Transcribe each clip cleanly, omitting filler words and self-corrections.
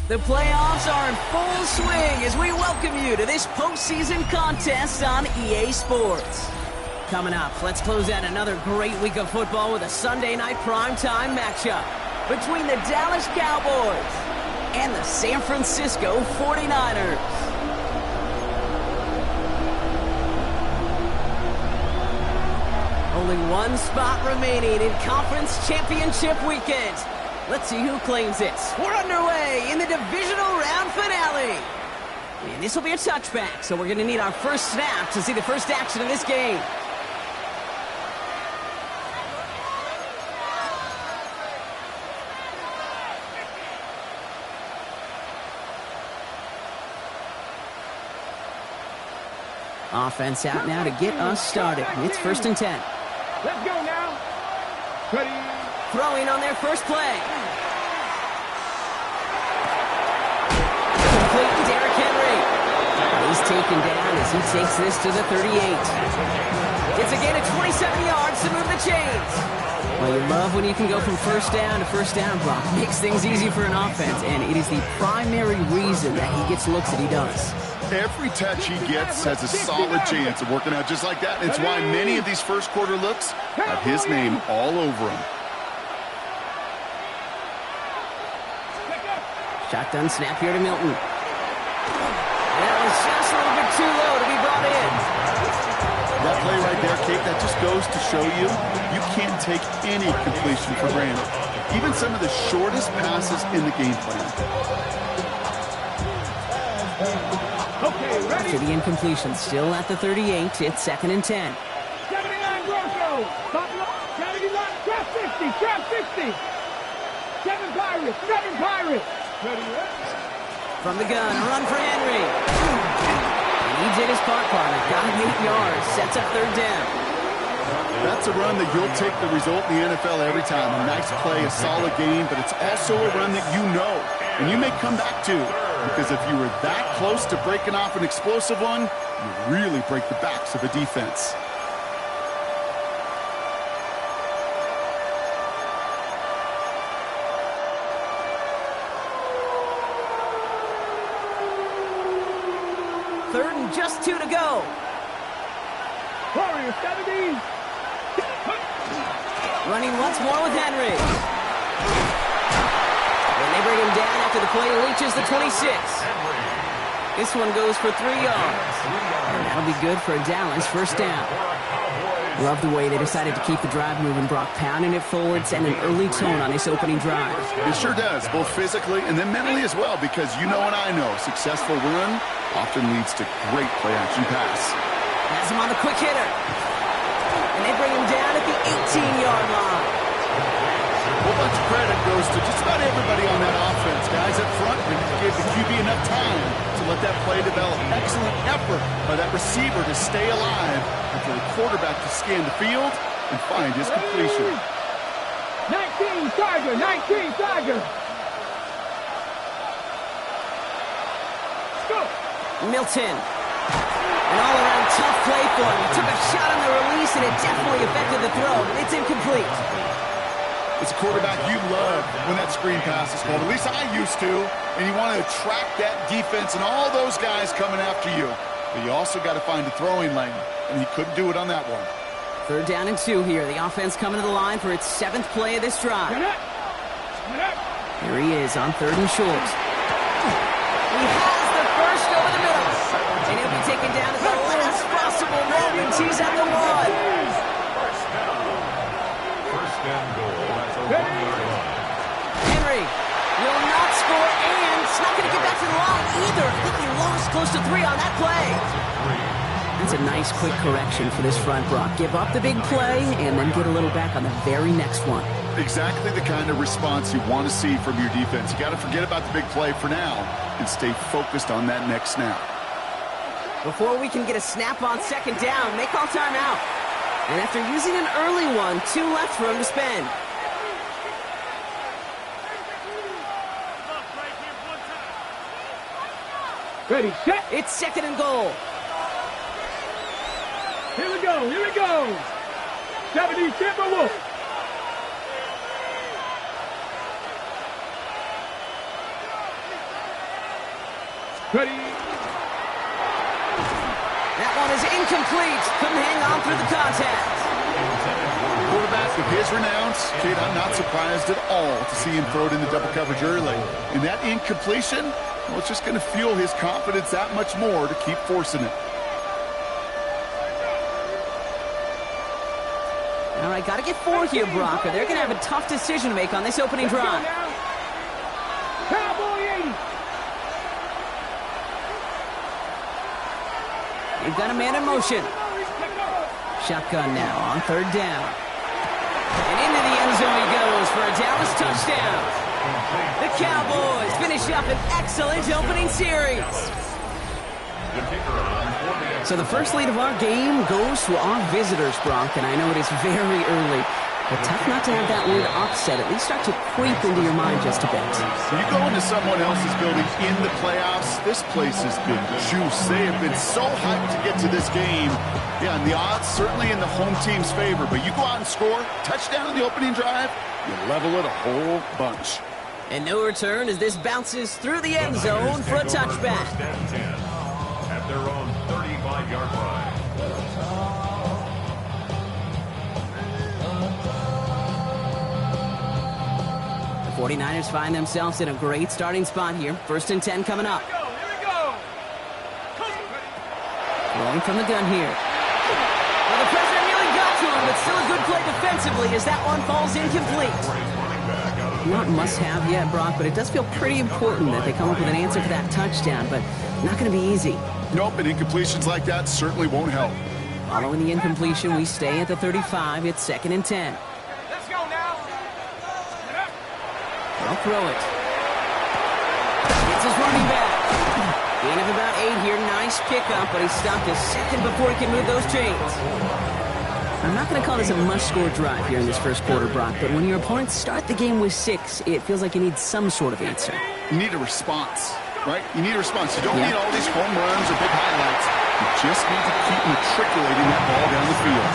The playoffs are in full swing as we welcome you to this postseason contest on EA Sports. Coming up, let's close out another great week of football with a Sunday night primetime matchup between the Dallas Cowboys and the San Francisco 49ers. Only one spot remaining in Conference Championship Weekend. Let's see who claims it. We're underway in the Divisional Round Finale. And this will be a touchback, so we're going to need our first snap to see the first action of this game. Offense out now to get us started. It's 1st and 10. Let's go now. Ready. Throwing on their first play. Complete to Derrick Henry. He's taken down as he takes this to the 38. It's a gain of 27 yards to move the chains. Well, you love when you can go from first down to first down, Brock. Makes things easy for an offense, and it is the primary reason that he gets looks that he does. Every touch he gets has a solid chance of working out just like that. It's why many of these first quarter looks have his name all over them. Shotgun snap here to Milton. That was just a little bit too low to be brought in. That play right there, Kate, that just goes to show you, you can't take any completion for granted. Even some of the shortest passes in the game plan. Okay, ready. After the incompletion, still at the 38, it's 2nd and 10. 79 Grosso. Top line. Kennedy line. Trap 60. Trap 60. 7 Pirates. 7 Pirates. Ready. From the gun, a run for Henry. And he did his part, partner. Got him 8 yards. Sets up 3rd down. That's a run that you'll take the result in the NFL every time. A nice play, a solid game, but it's also a run that you know, and you may come back to. Because if you were that close to breaking off an explosive one, you really break the backs of a defense. Third and just 2 to go. Warrior 70. Running once more with Henry. And they bring him down after the play reaches the 26. This one goes for 3 yards. And that'll be good for a Dallas first down. Love the way they decided to keep the drive moving, Brock, pounding it forward, and an early tone on this opening drive. It sure does, both physically and then mentally as well, because you know and I know, successful run often leads to great play-action pass. Has him on the quick hitter. And they bring him down at the 18-yard line. A whole bunch of credit goes to just about everybody on that offense. Guys up front, and gave the QB enough time to let that play develop. Excellent effort by that receiver to stay alive and for the quarterback to scan the field and find his completion. 19 Tiger. 19 Tiger. Go. Milton. An all-around tough play for him. He took a shot on the release, and it definitely affected the throw, but it's incomplete. As a quarterback, you love when that screen pass is called. At least I used to. And you want to attract that defense and all those guys coming after you. But you also got to find a throwing lane, and he couldn't do it on that one. 3rd down and 2 here. The offense coming to the line for its 7th play of this drive. Here he is on 3rd and short. He has the first over the middle. And he'll be taken down at the last possible moment. He's at the 1. Henry will not score, and it's not going to get back to the line either. I think he lost close to 3 on that play. That's a nice quick correction for this front, Brock. Give up the big play and then get a little back on the very next one. Exactly the kind of response you want to see from your defense. You got to forget about the big play for now and stay focused on that next snap. Before we can get a snap on 2nd down, they call timeout. And after using an early one, 2 left for him to spend. Ready, set. It's 2nd and goal. Here we go. Here we go. 70 Timberwolves. Ready. That one is incomplete. Couldn't hang on through the contact. Quarterback with his renowns, Kate, I'm not surprised at all to see him throw it into double coverage early. And that incompletion, well, it's just going to fuel his confidence that much more to keep forcing it. All right, got to get 4 here, Brock, or they're going to have a tough decision to make on this opening drive. Cowboy 80. You've got a man in motion. Shotgun now on 3rd down. And into the end zone he goes for a Dallas touchdown. The Cowboys finish up an excellent opening series. So the first lead of our game goes to our visitors, Brock, and I know it is very early, but tough not to have that word upset at least start to creep into your mind just a bit. You go into someone else's building in the playoffs, this place has been juice. They have been so hyped to get to this game. Yeah, and the odds certainly in the home team's favor, but you go out and score, touchdown in the opening drive, you level it a whole bunch. And no return as this bounces through the end zone for a touchback. At their own 35-yard line. The 49ers find themselves in a great starting spot here. 1st and 10 coming up. Here we go. Rolling from the gun here. Well, the pressure nearly got to him, but still a good play defensively as that one falls incomplete. Not must-have yet, Brock, but it does feel pretty important that they come up with an answer for that touchdown, but not going to be easy. Nope, and incompletions like that certainly won't help. Following the incompletion, we stay at the 35. It's 2nd and 10. Let's go now. They'll throw it. It's his running back. Gain of about 8 here. Nice pickup, but he stopped a second before he can move those chains. I'm not going to call this a must-score drive here in this first quarter, Brock, but when your opponents start the game with 6, it feels like you need some sort of answer. You need a response, right? You need a response. You don't need all these home runs or big highlights. You just need to keep matriculating that ball down the field.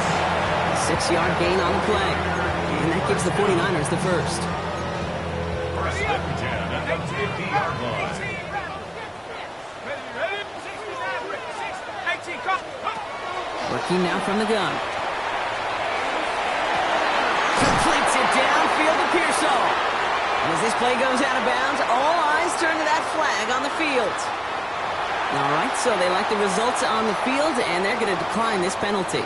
6-yard gain on the play, and that gives the 49ers the first. First and 10 at the 50-yard line. Working now from the gun. Completes it downfield to Pearsall. And as this play goes out of bounds, all eyes turn to that flag on the field. All right, so they like the results on the field, and they're going to decline this penalty.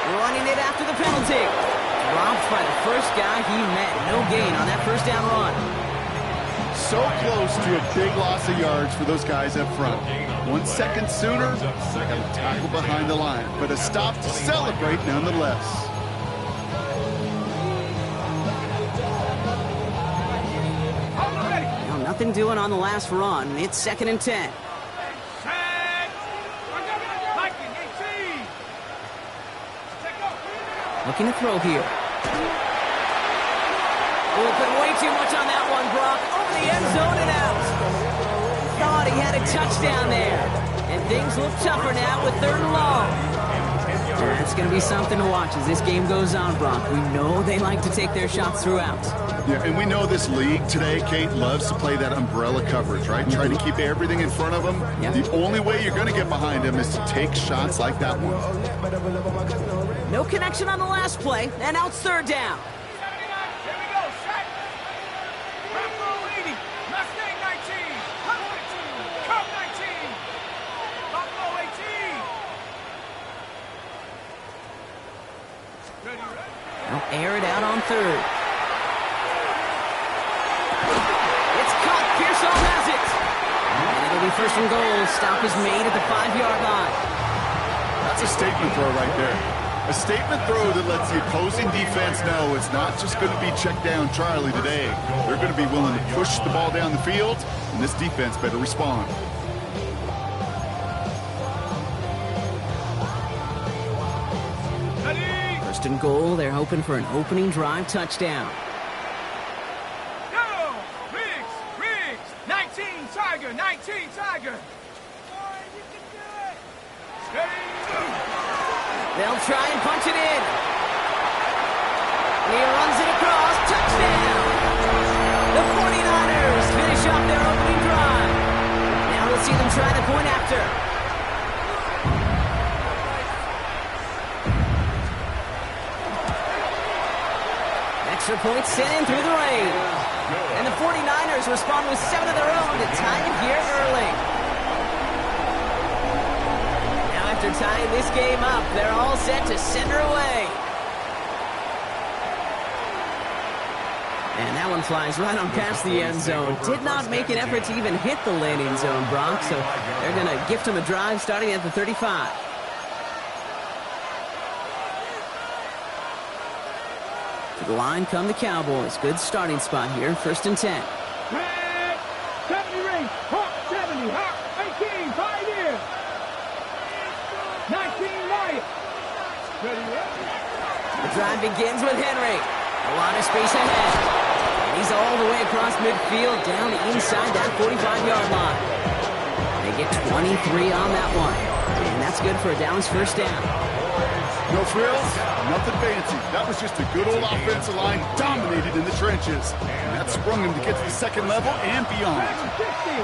Running it after the penalty. Dropped by the first guy he met. No gain on that first down run. So close to a big loss of yards for those guys up front. 1 second sooner, they got a tackle behind the line. But a stop to celebrate nonetheless. Well, nothing doing on the last run. It's 2nd and 10. Looking to throw here. Open way too much on that one, Brock. Over the end zone and out. Thought he had a touchdown there. And things look tougher now with 3rd and long. That's going to be something to watch as this game goes on, Brock. We know they like to take their shots throughout. Yeah, and we know this league today, Kate, loves to play that umbrella coverage, right? Try to keep everything in front of them. Yep. The only way you're going to get behind them is to take shots like that one. No connection on the last play, and now it's 3rd down. They'll air it out on 3rd. It's caught. Pearsall has it. And it'll be 1st and goal. Stop is made at the 5-yard line. That's a statement throw right there. A statement throw that lets the opposing defense know it's not just going to be check down Charlie today. They're going to be willing to push the ball down the field, and this defense better respond. First and goal, they're hoping for an opening drive touchdown. Go! Riggs! 19 Tiger! 19 Tiger! They'll try and punch it in. He runs it across. Touchdown! The 49ers finish off their opening drive. Now we'll see them try the point after. Extra point sent in through the rain. And the 49ers respond with 7 of their own to tie it here early. Now after tying this game up, they're all set to send her away. And that one flies right on past the end zone. Did not make an effort to even hit the landing zone, Brock, so they're going to gift him a drive starting at the 35. To the line come the Cowboys. Good starting spot here. First and 10. Red, 70 rings, Hawk 70, Hawk 18, Pioneer. 19 Wyatt. The drive begins with Henry. A lot of space ahead. And he's all the way across midfield down inside that 45-yard line. They get 23 on that one. And that's good for a Dallas first down. No frills, nothing fancy. That was just a good old offensive line dominated in the trenches. And that sprung him to get to the second level and beyond.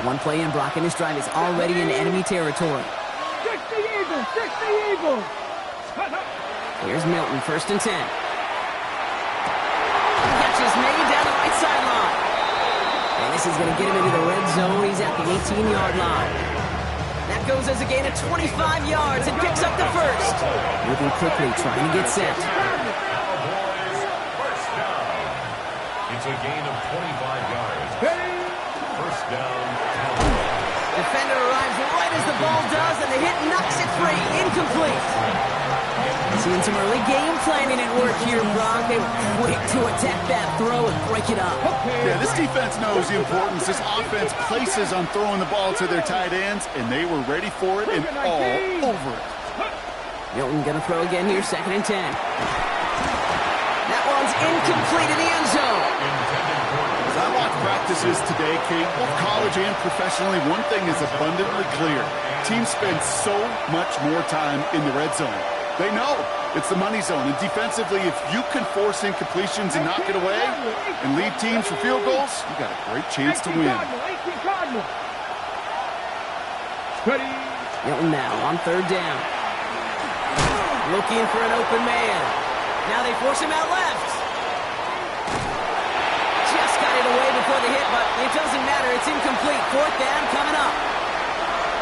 One play in, Brock, and this drive is already in enemy territory. 60 Eagles, 60 Eagles. Here's Milton, first and 10. Catch is made down the right sideline. And this is going to get him into the red zone. He's at the 18-yard line. That goes as a gain of 25 yards and picks up the first. Moving quickly, trying to get set. First down. It's a gain of 25 yards. First down. Defender arrives right as the ball does, and the hit knocks it free. Incomplete. Seeing some early game planning at work here, Brock. They were quick to attack that throw and break it up. Yeah, this defense knows the importance this offense places on throwing the ball to their tight ends, and they were ready for it and all over it. Milton going to throw again here, second and 10. That one's incomplete in the end zone. As I watch practices today, Kate, both college and professionally, one thing is abundantly clear. Teams spend so much more time in the red zone. They know it's the money zone. And defensively, if you can force incompletions and knock it away and lead teams for field goals, you got a great chance to win. Milton now on third down. Looking for an open man. Now they force him out left. Just got it away before the hit, but it doesn't matter. It's incomplete. Fourth down coming up.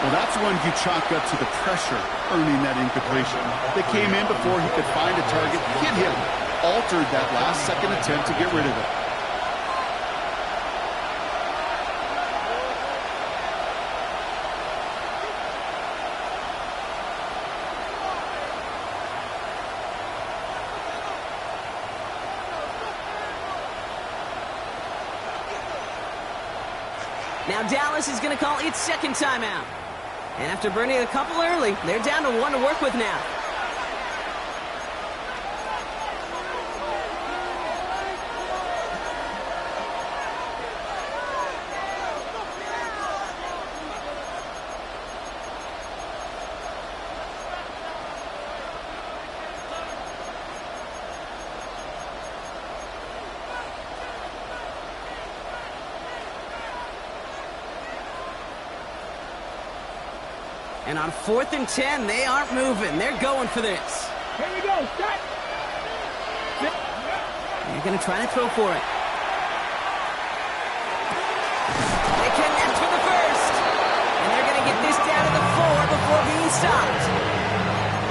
Well, that's when you chalk up to the pressure earning that incompletion. They came in before he could find a target, hit him, altered that last-second attempt to get rid of it. Now Dallas is going to call its second timeout. And after burning a couple early, they're down to 1 to work with now. And on 4th and 10, they aren't moving. They're going for this. Here we go. Set. They're going to try to throw for it. They connect for the first. And they're going to get this down to the 4 before being stopped.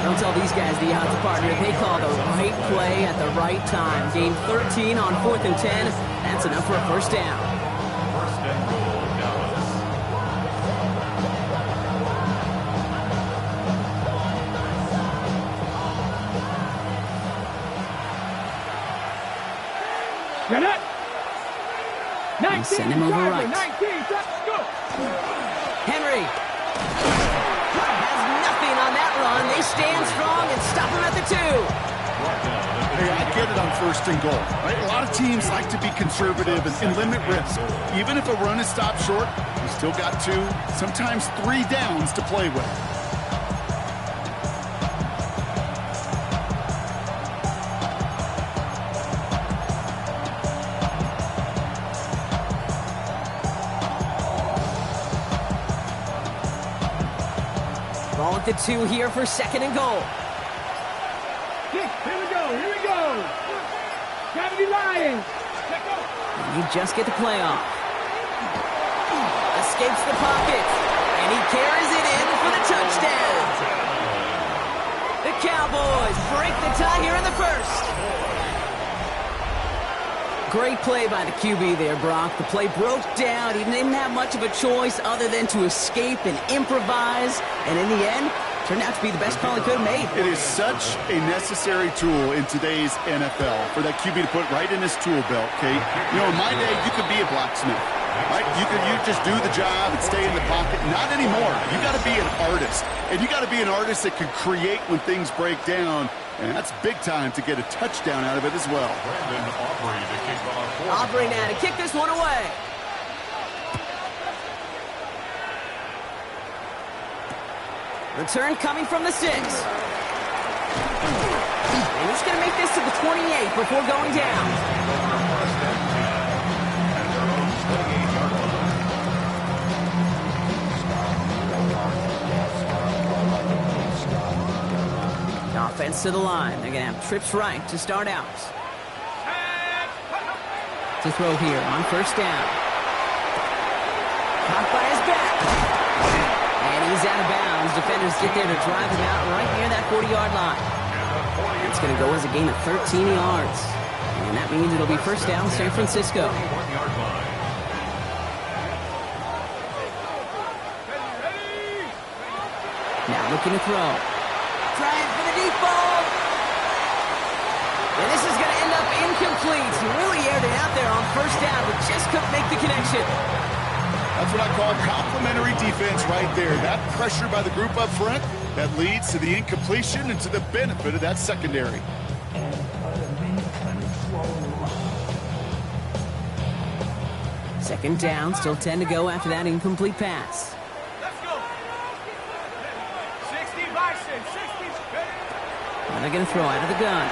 Don't tell these guys the odds, partner. They call the right play at the right time. Gain 13 on 4th and 10. That's enough for a first down. First and goal, Dallas. Get it. 19, send him over right. 19, go. Henry has nothing on that run. They stand strong and stop him at the 2. get it on 1st and goal, right? A lot of teams like to be conservative and limit risk. Even if a run is stopped short, you still got 2, sometimes 3 downs to play with. Ball at the 2 here for 2nd and goal. Here we go. Gravity Lions. And you just get the play off. Escapes the pocket. And he carries it in for the touchdown. The Cowboys break the tie here in the 1st. Great play by the QB there, Brock. The play broke down. He didn't have much of a choice other than to escape and improvise. And in the end, turned out to be the best call he could have made. It is such a necessary tool in today's NFL for that QB to put right in his tool belt, Kate. You know, in my day, you could be a blacksmith, right? You just do the job and stay in the pocket. Not anymore. You got to be an artist. And you got to be an artist that can create when things break down. And that's big time to get a touchdown out of it as well. Aubrey now to kick this one away. Return coming from the 6. And he's going to make this to the 28 before going down. Offense to the line. They're going to have trips right to start out. To throw here on 1st down. Caught by his back. And he's out of bounds. Defenders get there to drive him out right near that 40-yard line. It's going to go as a gain of 13 yards. And that means it'll be 1st down, San Francisco. Now looking to throw. Trying for the deep ball. And this is going to end up incomplete. He really aired it out there on 1st down, but just couldn't make the connection. That's what I call complimentary defense right there. That pressure by the group up front, that leads to the incompletion and to the benefit of that secondary. Second down, still 10 to go after that incomplete pass. And they're going to throw out of the gun.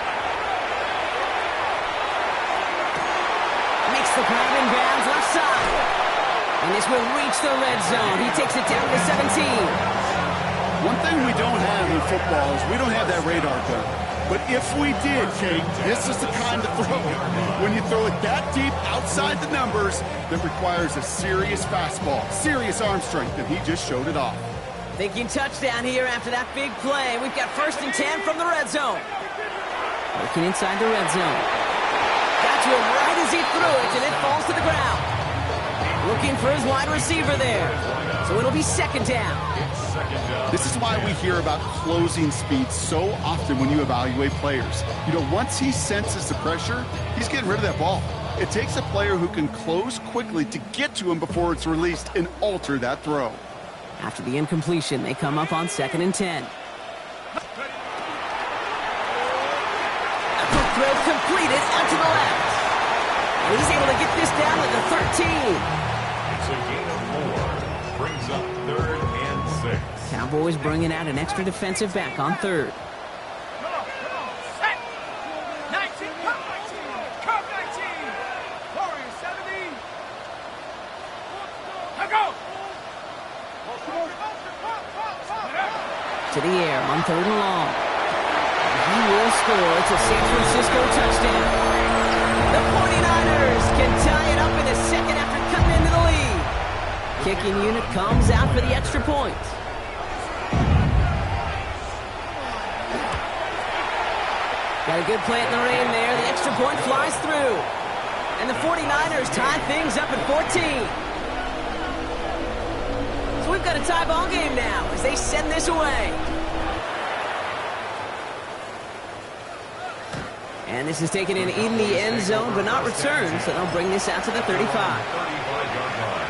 Makes the grab in bounds left side. And this will reach the red zone. He takes it down to 17. One thing we don't have in football is we don't have that radar gun. But if we did, Kate, this is the kind of throw. When you throw it that deep outside the numbers, that requires a serious fastball, serious arm strength, and he just showed it off. Thinking touchdown here after that big play. We've got 1st and 10 from the red zone. Working inside the red zone. Got to him right as he threw it, and it falls to the ground. Looking for his wide receiver there. So it'll be 2nd down. This is why we hear about closing speed so often when you evaluate players. You know, once he senses the pressure, he's getting rid of that ball. It takes a player who can close quickly to get to him before it's released and alter that throw. After the incompletion, they come up on 2nd and 10. A quick throw completed out to the left. And he's able to get this down to the 13. It's a gain of 4. Brings up 3rd and 6. Cowboys bringing out an extra defensive back on 3rd. To the air on 3rd and long. He will score. It's a San Francisco touchdown. The 49ers can tie it up in the 2nd after cutting into the lead. Kicking unit comes out for the extra point. Got a good plant in the rain there. The extra point flies through. And the 49ers tie things up at 14. We've got a tie ball game now as they send this away. And this is taken in the end zone, but not returned, so they'll bring this out to the 35. 35-yard line.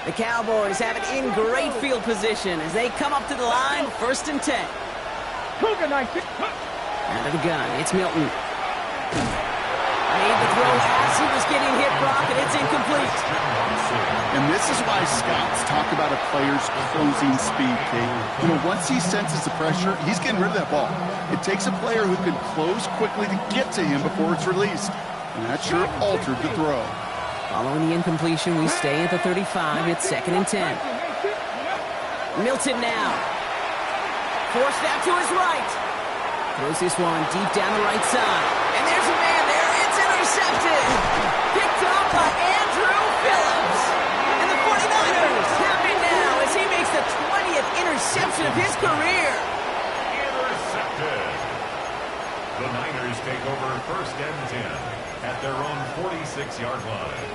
The Cowboys have it in great field position as they come up to the line, 1st and 10. Out of the gun, it's Milton. Made the throw as he was getting hit, Brock, and it's incomplete. And this is why scouts talk about a player's closing speed, Kate. You know, once he senses the pressure, he's getting rid of that ball. It takes a player who can close quickly to get to him before it's released. And that sure altered the throw. Following the incompletion, we stay at the 35. It's 2nd and 10. Milton now. Forced out to his right. Throws this one deep down the right side. And there's a man there. It's intercepted. Picked up by Andrew Phillips. And the 49ers happy now as he makes the 20th interception of his career. Intercepted. The Niners take over 1st and 10 at their own 46-yard line.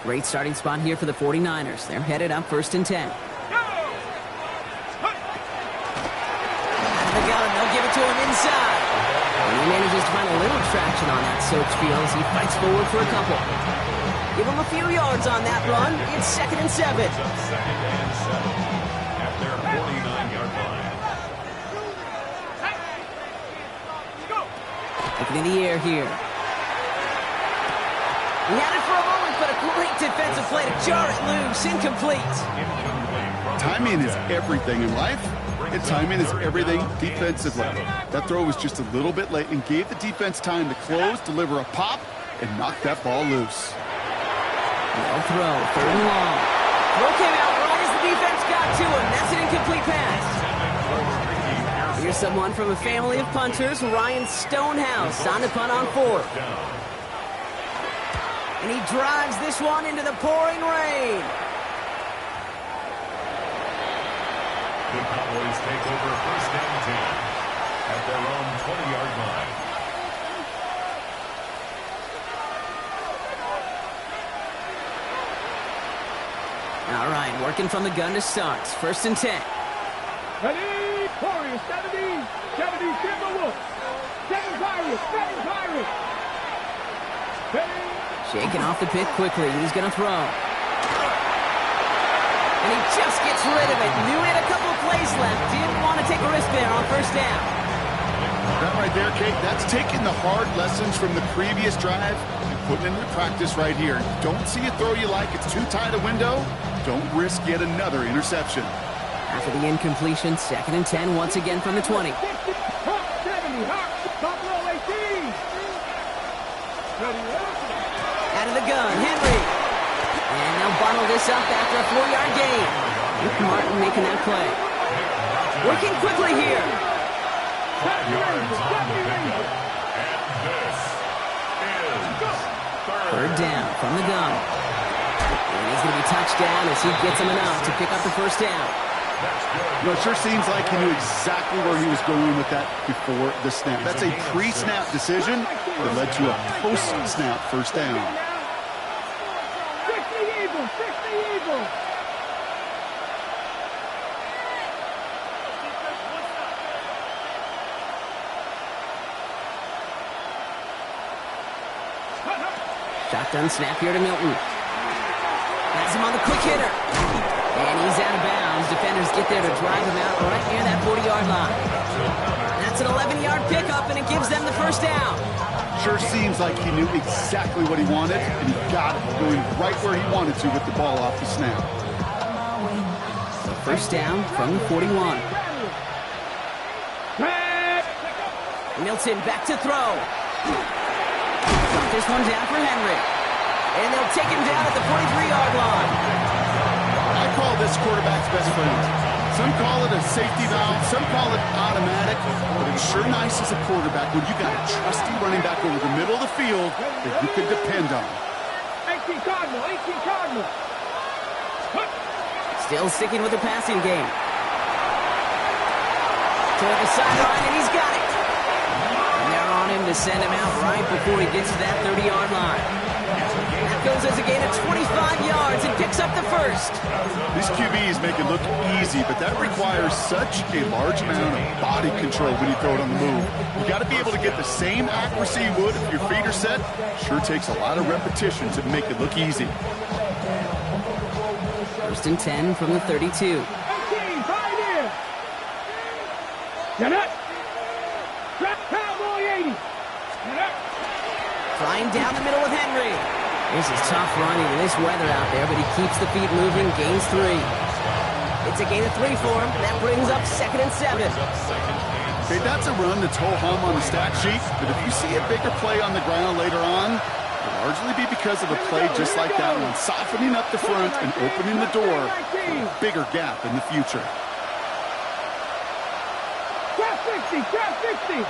Great starting spot here for the 49ers. They're headed up 1st and 10. They'll give it to him inside. And he manages to find a little traction on that soaked field as he fights forward for a couple. Give him a few yards on that run. It's 2nd and 7. It's a 2nd and 7 at their 49-yard line. Looking in the air here. He had it for a moment, but a great defensive play to jar it loose. Incomplete. Timing is everything in life. And timing is everything defensively. That throw was just a little bit late and gave the defense time to close, deliver a pop, and knock that ball loose. Well throw, 3rd and long. Throw came out right as the defense got to him. That's an incomplete pass. Here's someone from a family of punters, Ryan Stonehouse, on the punt on 4th. And he drives this one into the pouring rain. The Cowboys take over 1st and 10 at their own 20-yard line. All right, working from the gun to start. 1st and 10. Ready, Warriors, 70, Timberwolves, 7 Pirates, 7 Pirates. Ready. Shaking off the pit quickly. He's going to throw. And he just gets rid of it. Knew he had a couple plays left. Didn't want to take a risk there on 1st down. That right there, Kate, that's taking the hard lessons from the previous drive and putting it into practice right here. Don't see a throw you like. It's too tight a window. Don't risk yet another interception. After the incompletion, 2nd and 10 once again from the 20. 70, Hawk, Buffalo 18. Ready, Out of the gun, Henry. And they'll bottle this up after a 4-yard gain. Rick Martin making that play. Working quickly here. 5 yards on the pickup. And this is 3rd down from the gun. And he's going to be touched down as he gets him enough to pick up the 1st down. You know, it sure seems like he knew exactly where he was going with that before the snap. That's a pre-snap decision that led to a post-snap 1st down. 60 Eagles, 60 Eagles. Shotgun snap here to Milton. Has him on the quick hitter. And he's out of bounds. Defenders get there to drive him out right near that 40-yard line. That's an 11-yard pickup, and it gives them the 1st down. Sure seems like he knew exactly what he wanted, and he got it going right where he wanted to with the ball off the snap. So 1st down from the 41. Milton back to throw. Got this one down for Henry. And they'll take him down at the 43-yard line. I call this quarterback's best friend. Some call it a safety valve, some call it automatic, but it's sure nice as a quarterback when you got a trusty running back over the middle of the field that you can depend on. 18 Cardinal, 18 Cardinal. Still sticking with the passing game. Toward the sideline, and he's got it. And they're on him to send him out right before he gets to that 30-yard line. That's tackles as a gain of 25 yards and picks up the first. These QBs make it look easy, but that requires such a large amount of body control when you throw it on the move. You got to be able to get the same accuracy you would if your feet are set. Sure takes a lot of repetition to make it look easy. First and 10 from the 32. 18, pioneer. Get up. Drop cowboy 80. Get up. Flying down the middle with Henry. This is tough running in this weather out there, but he keeps the feet moving, gains 3. It's a gain of 3 for him. That brings up 2nd and 7. Okay, that's a run that's ho-hum on the stat sheet, but if you see a bigger play on the ground later on, it'll largely be because of a play just like that one, softening up the front and opening the door for a bigger gap in the future. Trap 60, trap 60.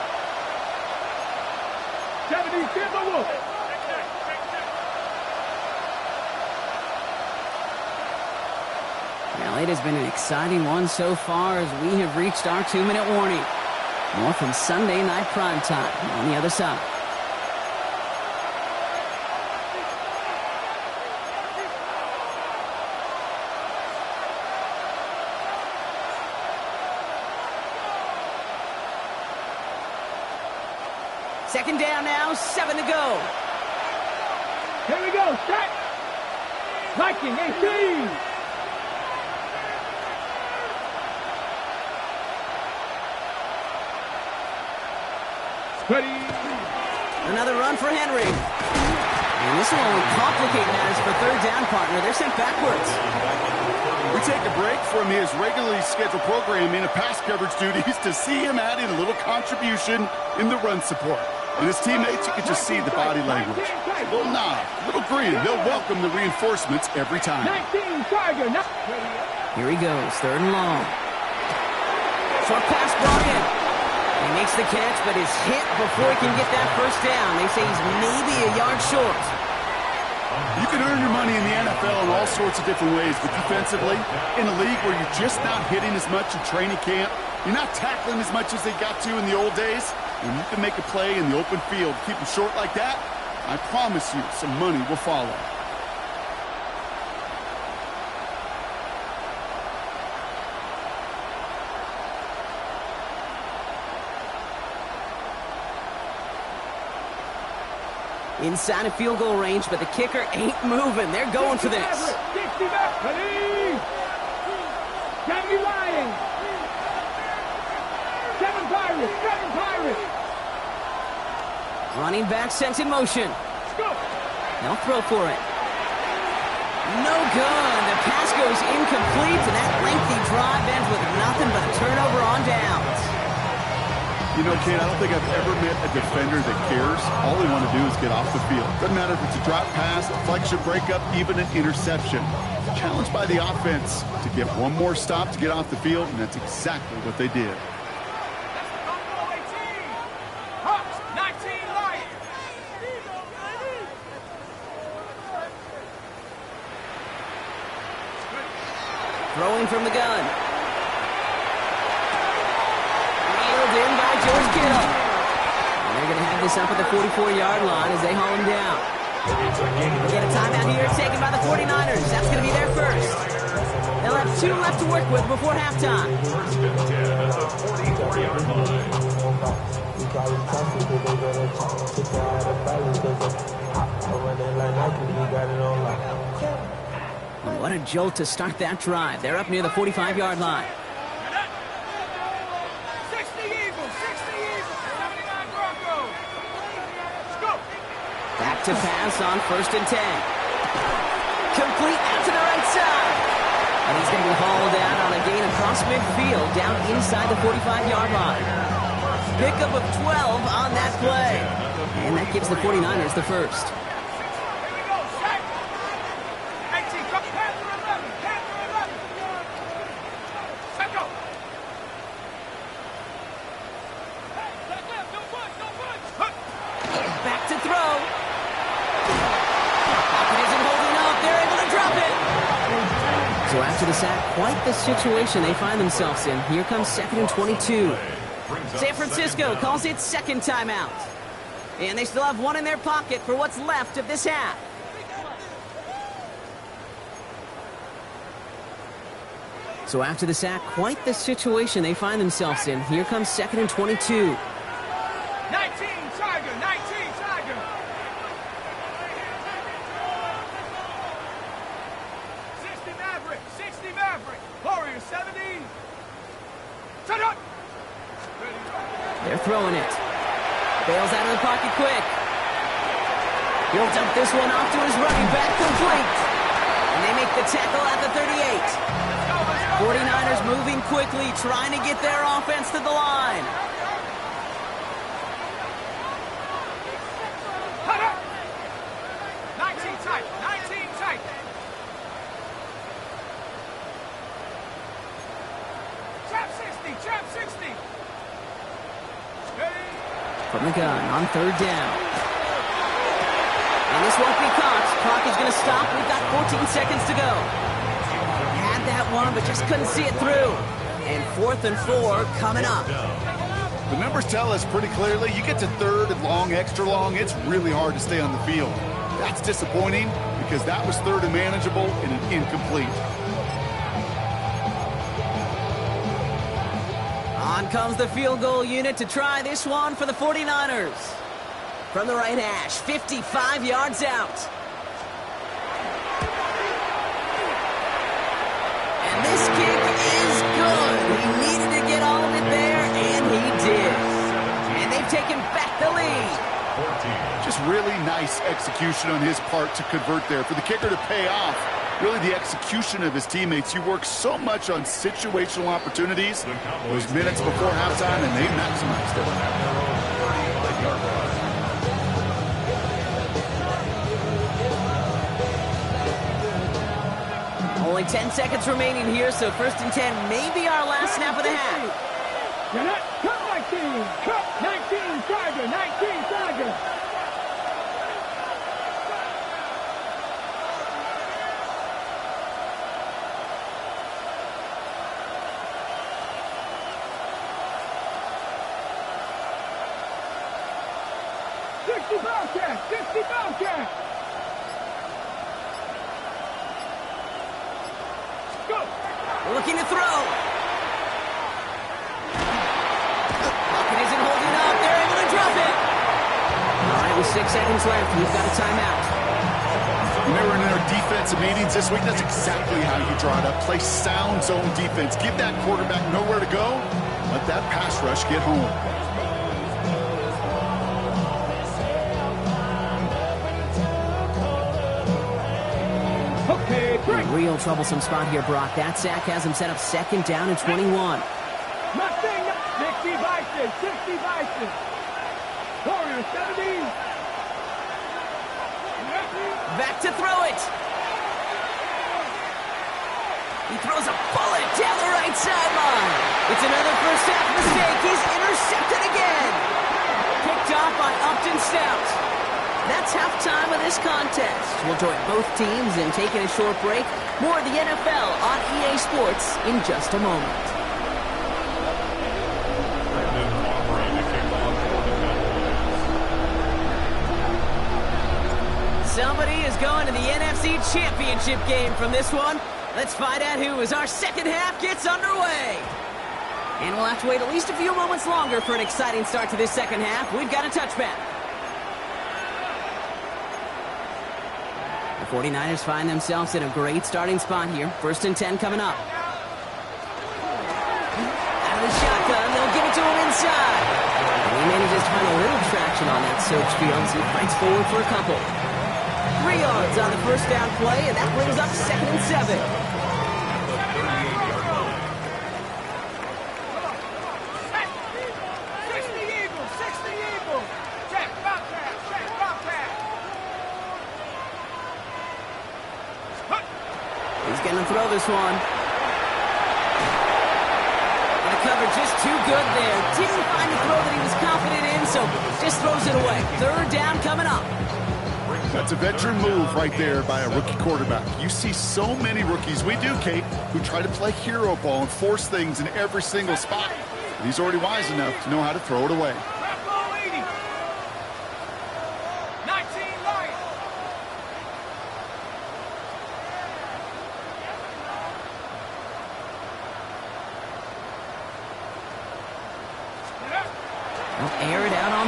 70 Timberwolves. Well, it has been an exciting one so far as we have reached our 2-minute warning. More from Sunday Night Primetime on the other side. Second down now, 7 to go. Here we go, set. Viking 18. Ready. Another run for Henry. And this will only complicate matters for third down, partner. They're sent backwards. We take a break from his regularly scheduled programming of pass coverage duties to see him add in a little contribution in the run support. And his teammates, you can just see the body language. A little nod, a little grin. They'll welcome the reinforcements every time. 19 Tiger. Here he goes, 3rd and long. Short pass brought in. He makes the catch, but is hit before he can get that first down. They say he's maybe a yard short. You can earn your money in the NFL in all sorts of different ways, but defensively, in a league where you're just not hitting as much in training camp, you're not tackling as much as they got to in the old days, when you can make a play in the open field, keep them short like that, I promise you some money will follow. Inside of field goal range, but the kicker ain't moving. They're going for this. 60 back. Ready. Can't be lying. 7 Pirates. 7 Pirates. Running back sent in motion. Go. They'll throw for it. No good. The pass goes incomplete, and that lengthy drive ends with nothing but a turnover on downs. You know, Kate, I don't think I've ever met a defender that cares. All they want to do is get off the field. Doesn't matter if it's a drop pass, deflection, breakup, even an interception. Challenged by the offense to get one more stop to get off the field, and that's exactly what they did. Throwing from the gun. Reeled in by George Kittle. And they're going to have this up at the 44-yard line as they haul him down. We get a timeout here taken by the 49ers. That's going to be their first. They'll have 2 left to work with before halftime. First and 10 at the 44-yard line. What a jolt to start that drive. They're up near the 45-yard line. 60 Eagles. 79 Broncos. Go. Back to pass on 1st and 10. Complete out to the right side. And he's going to be hauled out on a gain across midfield down inside the 45-yard line. Pickup of 12 on that play. And that gives the 49ers the first. To the sack, quite the situation they find themselves in. Here comes 2nd and 22. San Francisco calls it second timeout. And they still have one in their pocket for what's left of this half. So after the sack, quite the situation they find themselves in. Here comes 2nd and 22. 19 Tiger, 19 Tiger. 60 Maverick, 60 Maverick. Warrior 70. Set up. They're throwing it. Bails out of the pocket quick. He'll dump this one off to his running back, complete. And they make the tackle at the 38. 49ers moving quickly, trying to get their offense to the line. Cut up. 19 tight, 19 tight. Trap 60, trap 60. From the gun on 3rd down. And this won't be caught. Clock is going to stop. We've got 14 seconds to go. Had that one, but just couldn't see it through. And 4th and 4 coming up. The numbers tell us pretty clearly, you get to 3rd and long, extra long, it's really hard to stay on the field. That's disappointing because that was 3rd and manageable and an incomplete. On comes the field goal unit to try this one for the 49ers. From the right hash, 55 yards out. And this kick is good. He needed to get all of it there, and he did. And they've taken back the lead. Just really nice execution on his part to convert there. For the kicker to pay off, really the execution of his teammates. You work so much on situational opportunities those minutes before halftime, and they maximized it. Only 10 seconds remaining here, so 1st and 10 may be our last snap of the half. You're not cut 19, cut 19 Tiger, 19 Tiger. Bobcat, 60 Bobcat. Go. Looking to throw. Pocket isn't holding up. They're able to drop it. All right, with 6 seconds left, we've got a timeout. When they were in their defensive meetings this week, that's exactly how you draw it up. Play sound zone defense. Give that quarterback nowhere to go. Let that pass rush get home. Real troublesome spot here, Brock. That sack has him set up 2nd down and 21. Mustang, 60 Bison, 60 Bison. Warrior 70. Back to throw it. He throws a bullet down the right sideline. It's another first half mistake. He's intercepted again. Picked off by Upton Stout. That's halftime of this contest. We'll join both teams in taking a short break. More of the NFL on EA Sports in just a moment. Somebody is going to the NFC Championship game from this one. Let's find out who as our second half gets underway. And we'll have to wait at least a few moments longer for an exciting start to this second half. We've got a touchback. 49ers find themselves in a great starting spot here. 1st and 10 coming up. Out of the shotgun, they'll give it to him inside. And he manages to find a little traction on that search field as he fights forward for a couple. 3 yards on the first down play, and that brings up 2nd and 7. He's going to throw this one. And the cover just too good there. Didn't find the throw that he was confident in, so just throws it away. 3rd down coming up. That's a veteran move right there by a rookie quarterback. You see so many rookies, we do, Kate, who try to play hero ball and force things in every single spot. But he's already wise enough to know how to throw it away.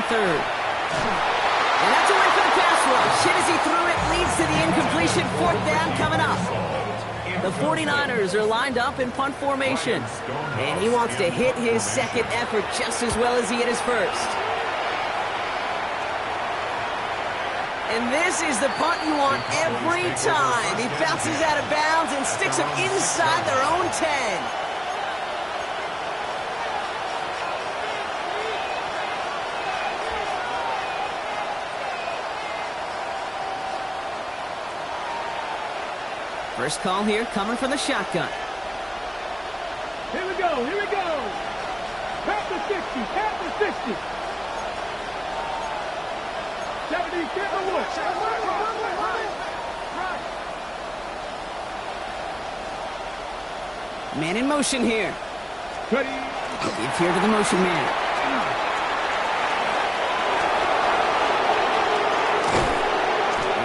on third. And that's a win for the pass rush. Hit as he threw it, leads to the incompletion. Fourth down coming up. The 49ers are lined up in punt formation. And he wants to hit his second effort just as well as he hit his first. And this is the punt you want every time. He bounces out of bounds and sticks them inside their own 10. First call here coming from the shotgun. Here we go, here we go. Tap the 60, tap the 60. 70, get the wood. Man in motion here. Ready. Give here to the motion man.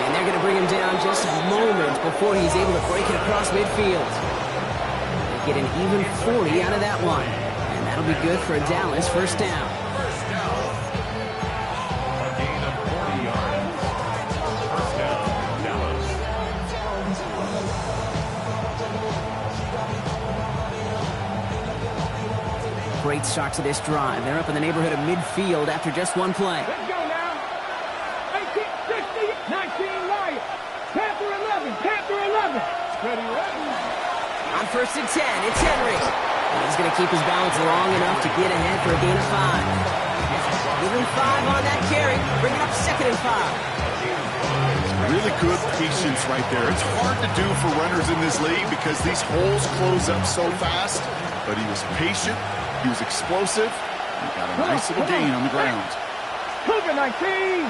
And they're going to bring him down just moments before he's able to break it across midfield. They get an even 40 out of that one. And that'll be good for a Dallas first down. A gain of 40 yards. First down, Dallas. Great start to this drive. They're up in the neighborhood of midfield after just one play. Let's go now. 18, 60, 19, Lions. Panther 11, Panther 11. Ready, ready. On first and 10, it's Henry. And he's going to keep his balance long enough to get ahead for a gain of 5. Give him 5 on that carry. Bring it up second and 5. Really good patience right there. It's hard to do for runners in this league because these holes close up so fast. But he was patient. He was explosive. He got a nice little gain on the ground. Cougar 19.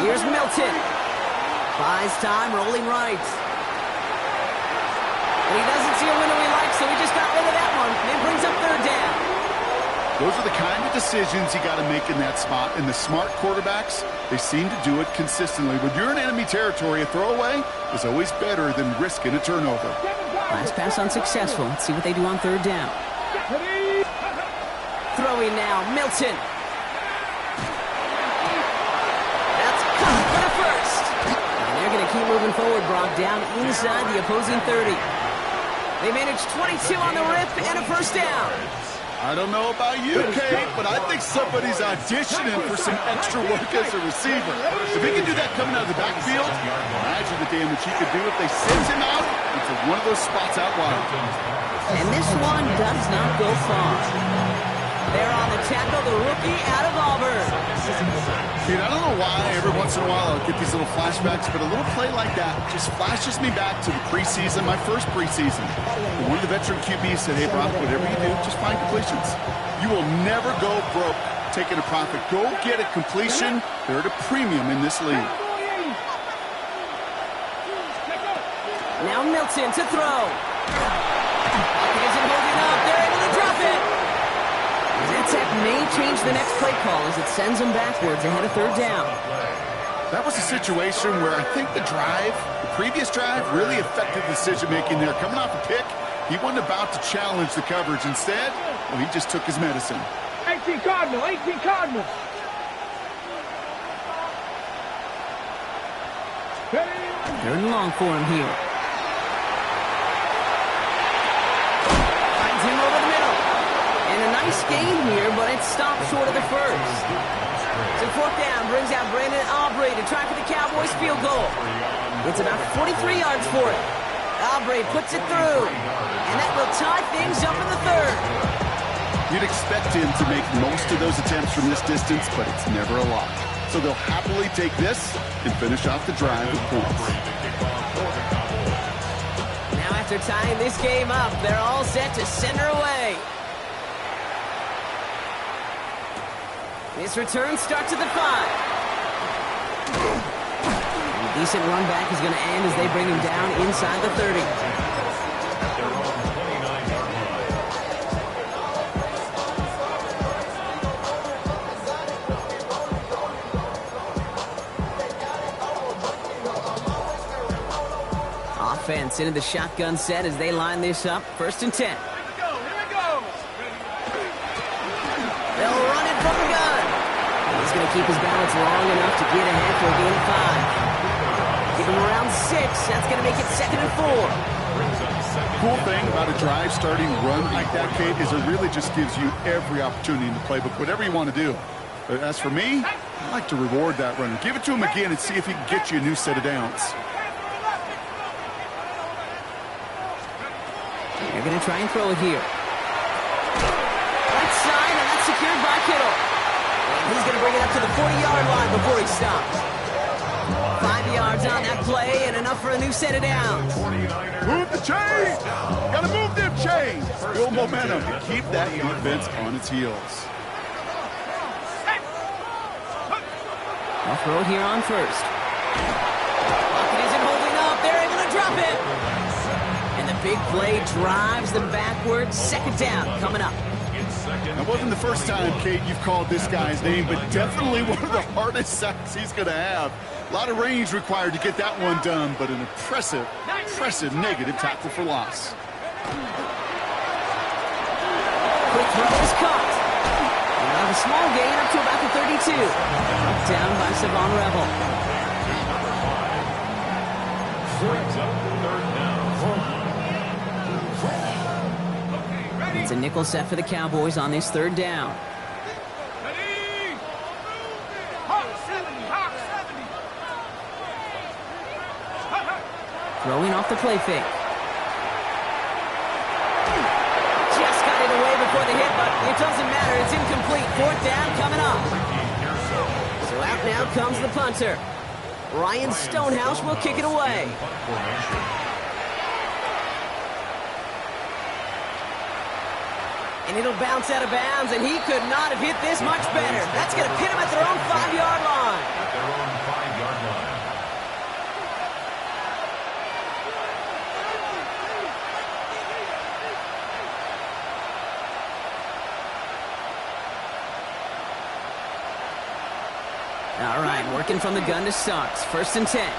Here's Milton. Buys time, rolling right. And he doesn't see a window he likes, so he just got rid of that one. And it brings up third down. Those are the kind of decisions you got to make in that spot. And the smart quarterbacks, they seem to do it consistently. When you're in enemy territory, a throwaway is always better than risking a turnover. Last pass unsuccessful. Let's see what they do on third down. Throwing now, Milton. That's caught for the first. And they're going to keep moving forward, Brock, down inside the opposing 30. They managed 22 on the rip and a first down. I don't know about you, Kate, but I think somebody's auditioning for some extra work as a receiver. If he can do that coming out of the backfield, imagine the damage he could do if they send him out into one of those spots out wide. And this one does not go far. They're on the tackle, the rookie out of Auburn. Dude, I don't know why every once in a while I'll get these little flashbacks, but a little play like that just flashes me back to the preseason, my first preseason. And one of the veteran QBs said, hey, Brock, whatever you do, just find completions. You will never go broke taking a profit. Go get a completion. They're at a premium in this league. Now Milton to throw. He isn't holding up. They're able to drop it. That sack may change the next play call as it sends them backwards ahead of third down. That was a situation where I think the previous drive, really affected the decision-making there. Coming off a pick, he wasn't about to challenge the coverage. Instead, well, he just took his medicine. 18 Cardinal, 18 Cardinal. Third and long for him here. Finds him over the middle. And a nice gain here, but it stopped short of the first. So fourth down brings out Brandon Aubrey to try for the Cowboys field goal. It's about 43 yards for it. Aubrey puts it through. And that will tie things up in the third. You'd expect him to make most of those attempts from this distance, but it's never a lot. So they'll happily take this and finish off the drive with points. Now after tying this game up, they're all set to send her away. This return starts at the 5. And a decent run back is going to end as they bring him down inside the 30. Offense defense into the shotgun set as they line this up. 1st and 10. They'll run it from the gun. He's going to keep his balance long enough to get ahead for a gain of 5. Give him around 6. That's going to make it 2nd and 4. Cool thing about a drive starting run like that, Kate, is it really just gives you every opportunity in the playbook, whatever you want to do. But as for me, I like to reward that runner. Give it to him again and see if he can get you a new set of downs. They're going to try and throw it here. Right side, and that's secured by Kittle. And he's going to bring it up to the 40-yard line before he stops. 5 yards on that play and enough for a new set of downs. Move the chains! Gotta move them chains! Build momentum to keep that defense on its heels. I'll throw it here on 1st. Pocket isn't holding up. They're able to drop it. And the big play drives them backwards. 2nd down coming up. That wasn't the first time, Kate, you've called this guy's name, but definitely one of the hardest sacks he's going to have. A lot of range required to get that one done, but an impressive negative tackle for loss. Quick throw is caught. A small gain up to about the 32. Down by Savon Revel. It's a nickel set for the Cowboys on this 3rd down. Throwing off the play fake. Just got it away before the hit, but it doesn't matter. It's incomplete. 4th down coming up. So out now comes the punter. Ryan Stonehouse will kick it away. And it'll bounce out of bounds, and he could not have hit this much better. That's going to pin him at their own 5-yard line. At their own 5-yard line. All right, working from the gun to start. 1st and 10.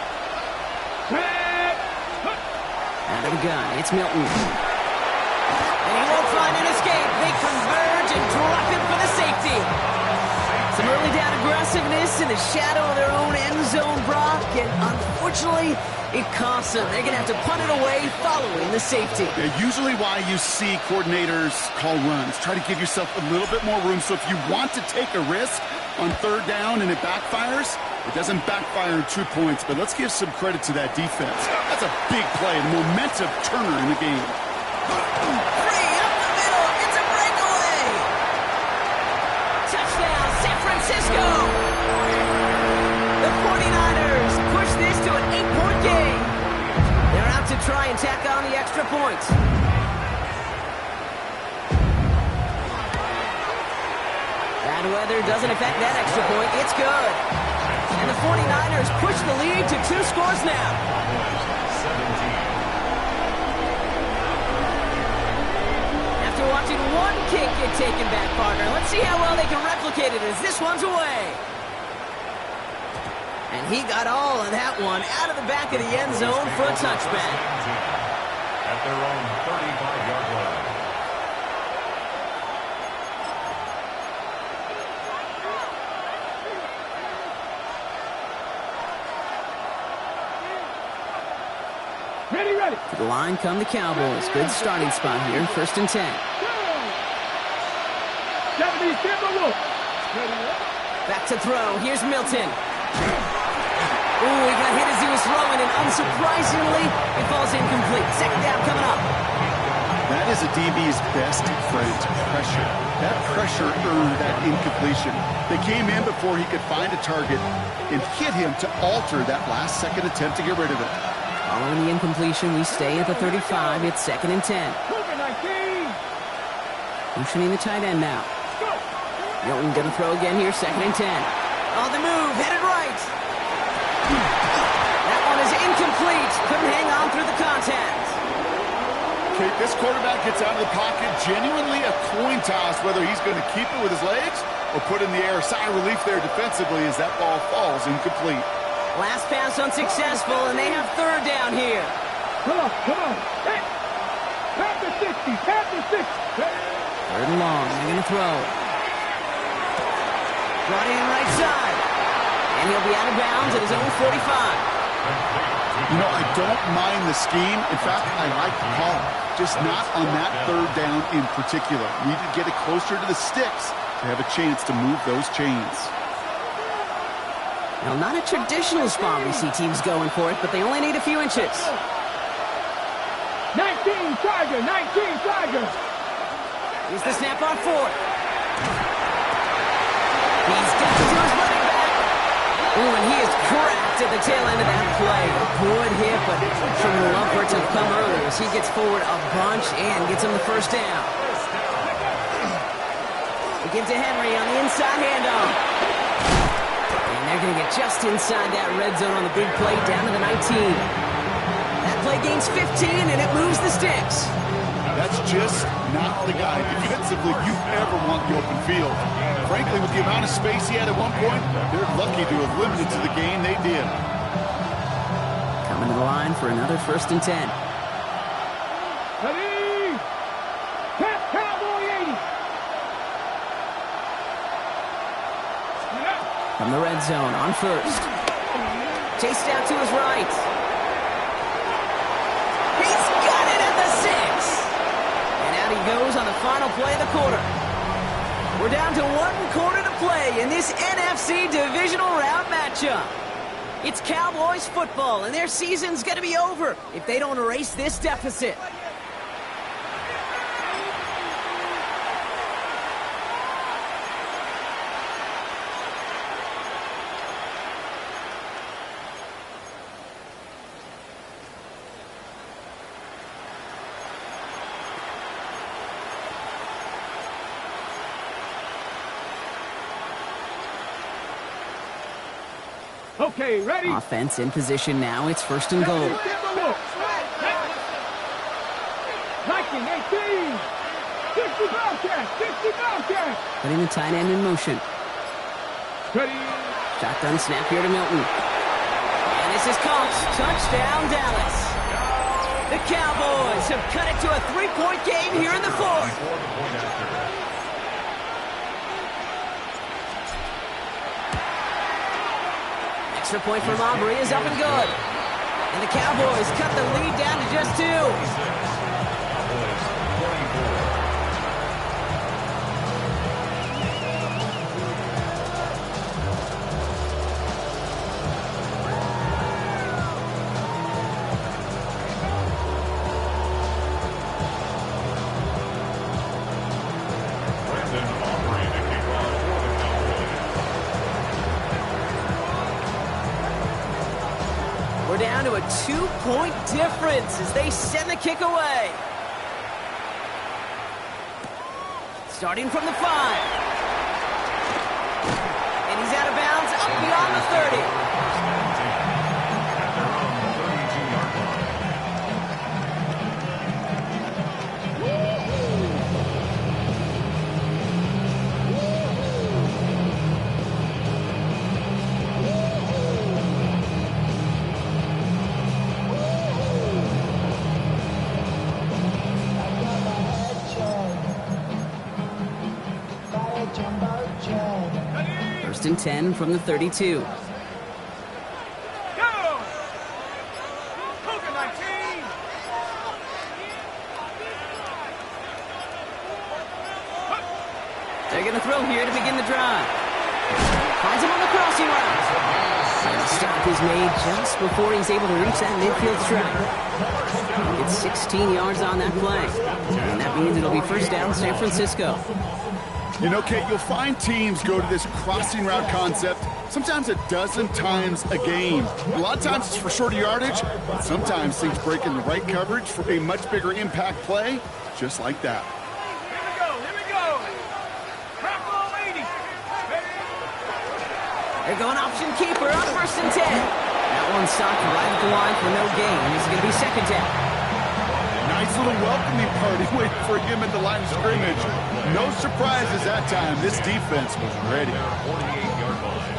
Out of the gun, it's Milton. And he won't find an escape. They converge and drop him for the safety. Some early down aggressiveness in the shadow of their own end zone, Brock, and unfortunately, it costs them. They're going to have to punt it away following the safety. Yeah, usually why you see coordinators call runs. Try to give yourself a little bit more room, so if you want to take a risk on 3rd down and it backfires, it doesn't backfire in 2 points, but let's give some credit to that defense. That's a big play, the momentum turner in the game. Free up the middle. It's a breakaway. Touchdown, San Francisco. The 49ers push this to an 8-point game. They're out to try and tack on the extra points. Bad weather doesn't affect that extra point. It's good. And the 49ers push the lead to 2 scores now. After watching one kick get taken back, partner, let's see how well they can replicate it as this one's away. And he got all of that one out of the back of the end zone for a touchback. At their own 35-yard line. Ready. To the line come the Cowboys. Good starting spot here. 1st and 10. Back to throw. Here's Milton. Ooh, he got hit as he was throwing, and unsurprisingly, it falls incomplete. 2nd down coming up. That is a DB's best friend, pressure. That pressure earned that incompletion. They came in before he could find a target and hit him to alter that last-second attempt to get rid of it. Following the incompletion, we stay at the 35. It's 2nd and 10. Motioning the tight end now. Milton going to throw again here, 2nd and 10. On the move, headed right. That one is incomplete. Couldn't hang on through the contact. Okay, this quarterback gets out of the pocket, genuinely a coin toss whether he's going to keep it with his legs or put in the air. Sigh of relief there defensively as that ball falls incomplete. Last pass unsuccessful, and they have 3rd down here. Come on, come on. Hey. Tap the 60, tap the 60. Third and long, they're going to throw. Brought in right side. And he'll be out of bounds at his own 45. You know, I don't mind the scheme. In fact, I like the call. Just not on that third down in particular. Need to get it closer to the sticks to have a chance to move those chains. Now, not a traditional spot we see teams going for it, but they only need a few inches. 19 Tiger, 19 Tiger. Here's the snap on fourth. He's got it to his running back. Ooh, and he is cracked at the tail end of that play. A good hit, but sure would love for it to come earlier as he gets forward a bunch and gets him the first down. We give to Henry on the inside handoff. And they're going to get just inside that red zone on the big play down to the 19. That play gains 15, and it moves the sticks. That's just not the guy defensively you ever want in the open field. Frankly, with the amount of space he had at one point, they're lucky to have limited to the game they did. Coming to the line for another 1st and 10. Ready? Tap Cowboy 80. From the red zone on first. Chased out to his right. He's got it at the 6. And out he goes on the final play of the quarter. We're down to 1 quarter to play in this NFC Divisional Round matchup. It's Cowboys football, and their season's going to be over if they don't erase this deficit. Okay, ready? Offense in position now. It's 1st and goal. Viking 18. 60 Bobcat, 60 Bobcat. Putting the tight end in motion. Ready? Shotgun snap here to Milton. And this is caught. Touchdown, Dallas. The Cowboys have cut it to a 3-point game here in the 4th. Extra point from Aubrey is up and good. And the Cowboys cut the lead down to just 2. Down to a 2-point difference as they send the kick away. Starting from the 5. And he's out of bounds up beyond the 30. First and 10 from the 32. Go! Cougar 19. They're going to throw here to begin the drive. Finds him on the crossing route. And the stop is made just before he's able to reach that midfield strike. He gets 16 yards on that play. And that means it'll be first down San Francisco. You know, Kate, you'll find teams go to this crossing route concept sometimes a dozen times a game. A lot of times it's for shorter yardage, but sometimes things break in the right coverage for a much bigger impact play, just like that. Here we go, here we go. Crackle 80. They're going option keeper on 1st and 10. That one stopped right at the line for no gain. This is going to be 2nd down. Nice little welcoming party waiting for him at the line of scrimmage. No surprises that time. This defense was ready. 48-yard line.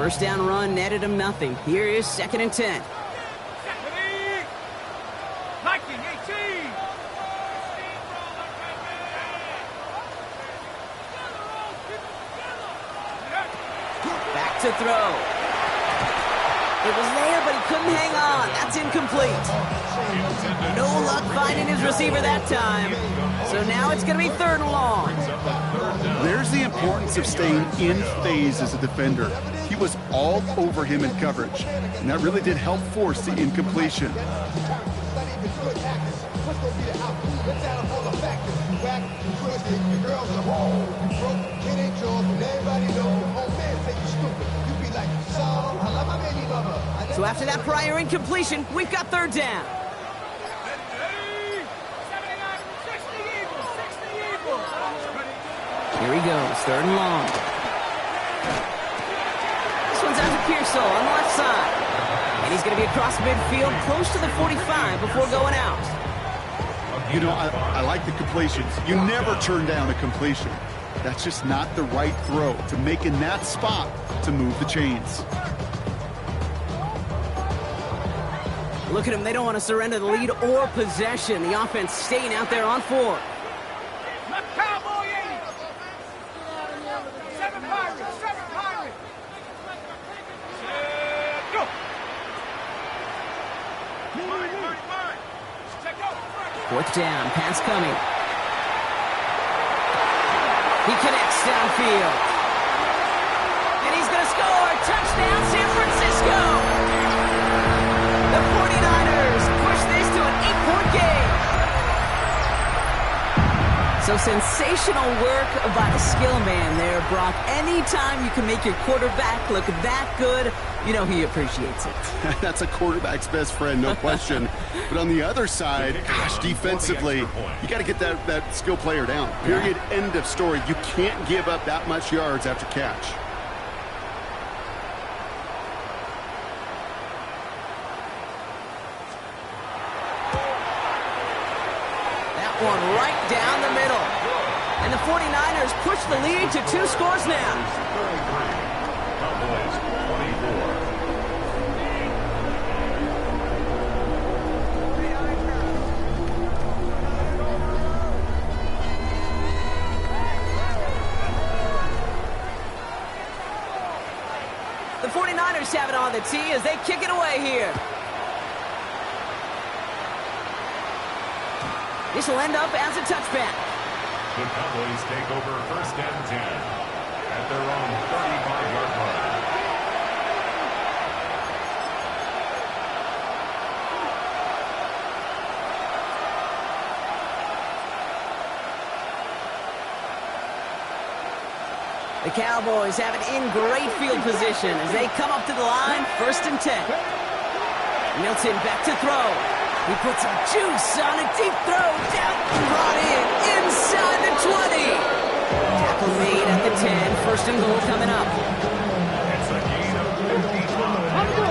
First down run netted him nothing. Here is 2nd and 10. Back to throw. It was there, but he couldn't hang on. That's incomplete. No luck finding his receiver that time. So now it's going to be 3rd and long. There's the importance of staying in phase as a defender. He was all over him in coverage, and that really did help force the incompletion. So after that prior incompletion, we've got 3rd down. Here he goes, 3rd and long. This one's out to Pearsall on the left side. And he's going to be across midfield, close to the 45 before going out. You know, I like the completions. You never turn down a completion. That's just not the right throw to make in that spot to move the chains. Look at them. They don't want to surrender the lead or possession. The offense staying out there on 4. Fourth down, pass coming. He connects downfield. And he's going to score. Touchdown, San Francisco. The 49ers push this to an 8-point game. So sensational work by the skill man there, Brock. Anytime you can make your quarterback look that good, you know he appreciates it. That's a quarterback's best friend, no question. But on the other side, gosh, defensively, you got to get that skill player down. Period, end of story. You can't give up that much yards after catch. That one right down the middle. And the 49ers push the lead to 2 scores now. Cowboys 24. The 49ers have it on the tee as they kick it away here. This will end up as a touchback. The Cowboys take over 1st and 10 at their own 35-yard line. The Cowboys have it in great field position as they come up to the line, 1st and 10. Milton back to throw. He puts some juice on a deep throw, down, brought in, inside the 20. Tackle made at the 10, 1st and goal coming up. It's a gain of 55.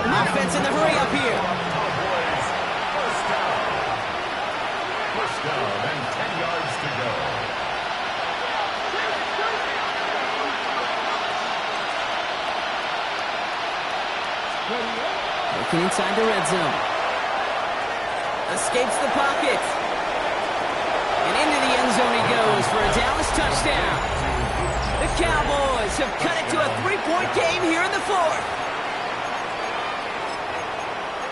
Offense in the hurry up here. Cowboys, first down and 10 yards to go. Looking inside the red zone. Escapes the pocket. And into the end zone he goes for a Dallas touchdown. The Cowboys have cut it to a 3-point game here in the 4th.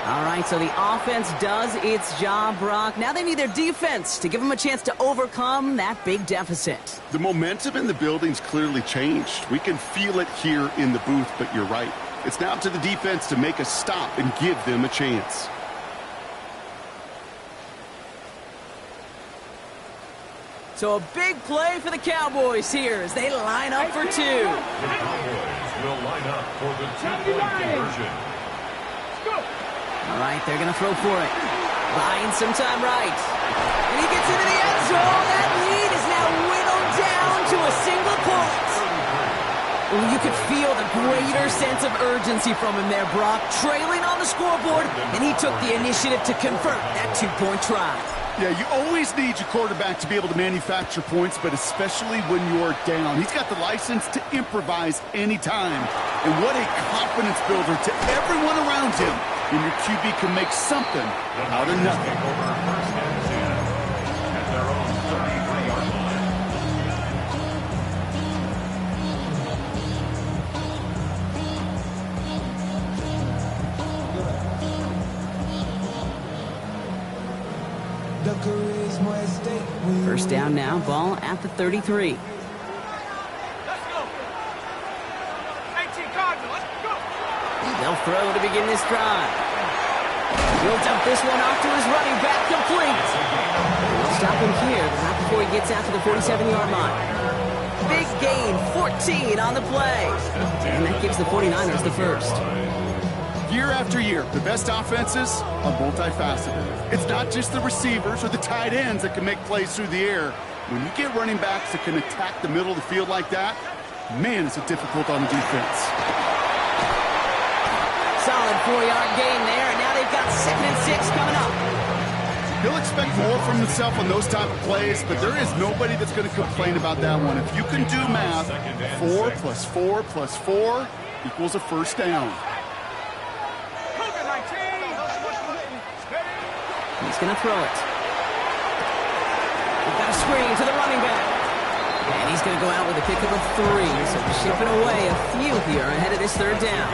All right, so the offense does its job, Brock. Now they need their defense to give them a chance to overcome that big deficit. The momentum in the building's clearly changed. We can feel it here in the booth, but you're right. It's now up to the defense to make a stop and give them a chance. So a big play for the Cowboys here as they line up for 2. The Cowboys will line up for the 2-point conversion. All right, they're going to throw for it. Buying some time right. And he gets into the end zone. That lead is now whittled down to a single point. Well, you could feel the greater sense of urgency from him there, Brock. Trailing on the scoreboard, and he took the initiative to convert that 2-point try. Yeah, you always need your quarterback to be able to manufacture points, but especially when you're down. He's got the license to improvise anytime. And what a confidence builder to everyone around him when your QB can make something out of nothing. Over first and 10 at their own 33-yard line. First down now, ball at the 33. Let's go. 18 Cardinal, let's go. They'll throw to begin this drive. He'll dump this one off to his running back, complete. They'll stop him here, but not before he gets out to the 47-yard line. Big gain, 14 on the play. And that gives the 49ers the first. Year after year, the best offenses are multifaceted. It's not just the receivers or the tight ends that can make plays through the air. When you get running backs that can attack the middle of the field like that, man, is it difficult on the defense. Solid 4-yard gain there, and now they've got 2nd and 6 coming up. He'll expect more from himself on those type of plays, but there is nobody that's going to complain about that one. If you can do math, 4 plus 4 plus 4 equals a first down. He's going to throw it. We've got a screen to the running back. And he's going to go out with a pickup of 3, so chipping away a few here ahead of this third down.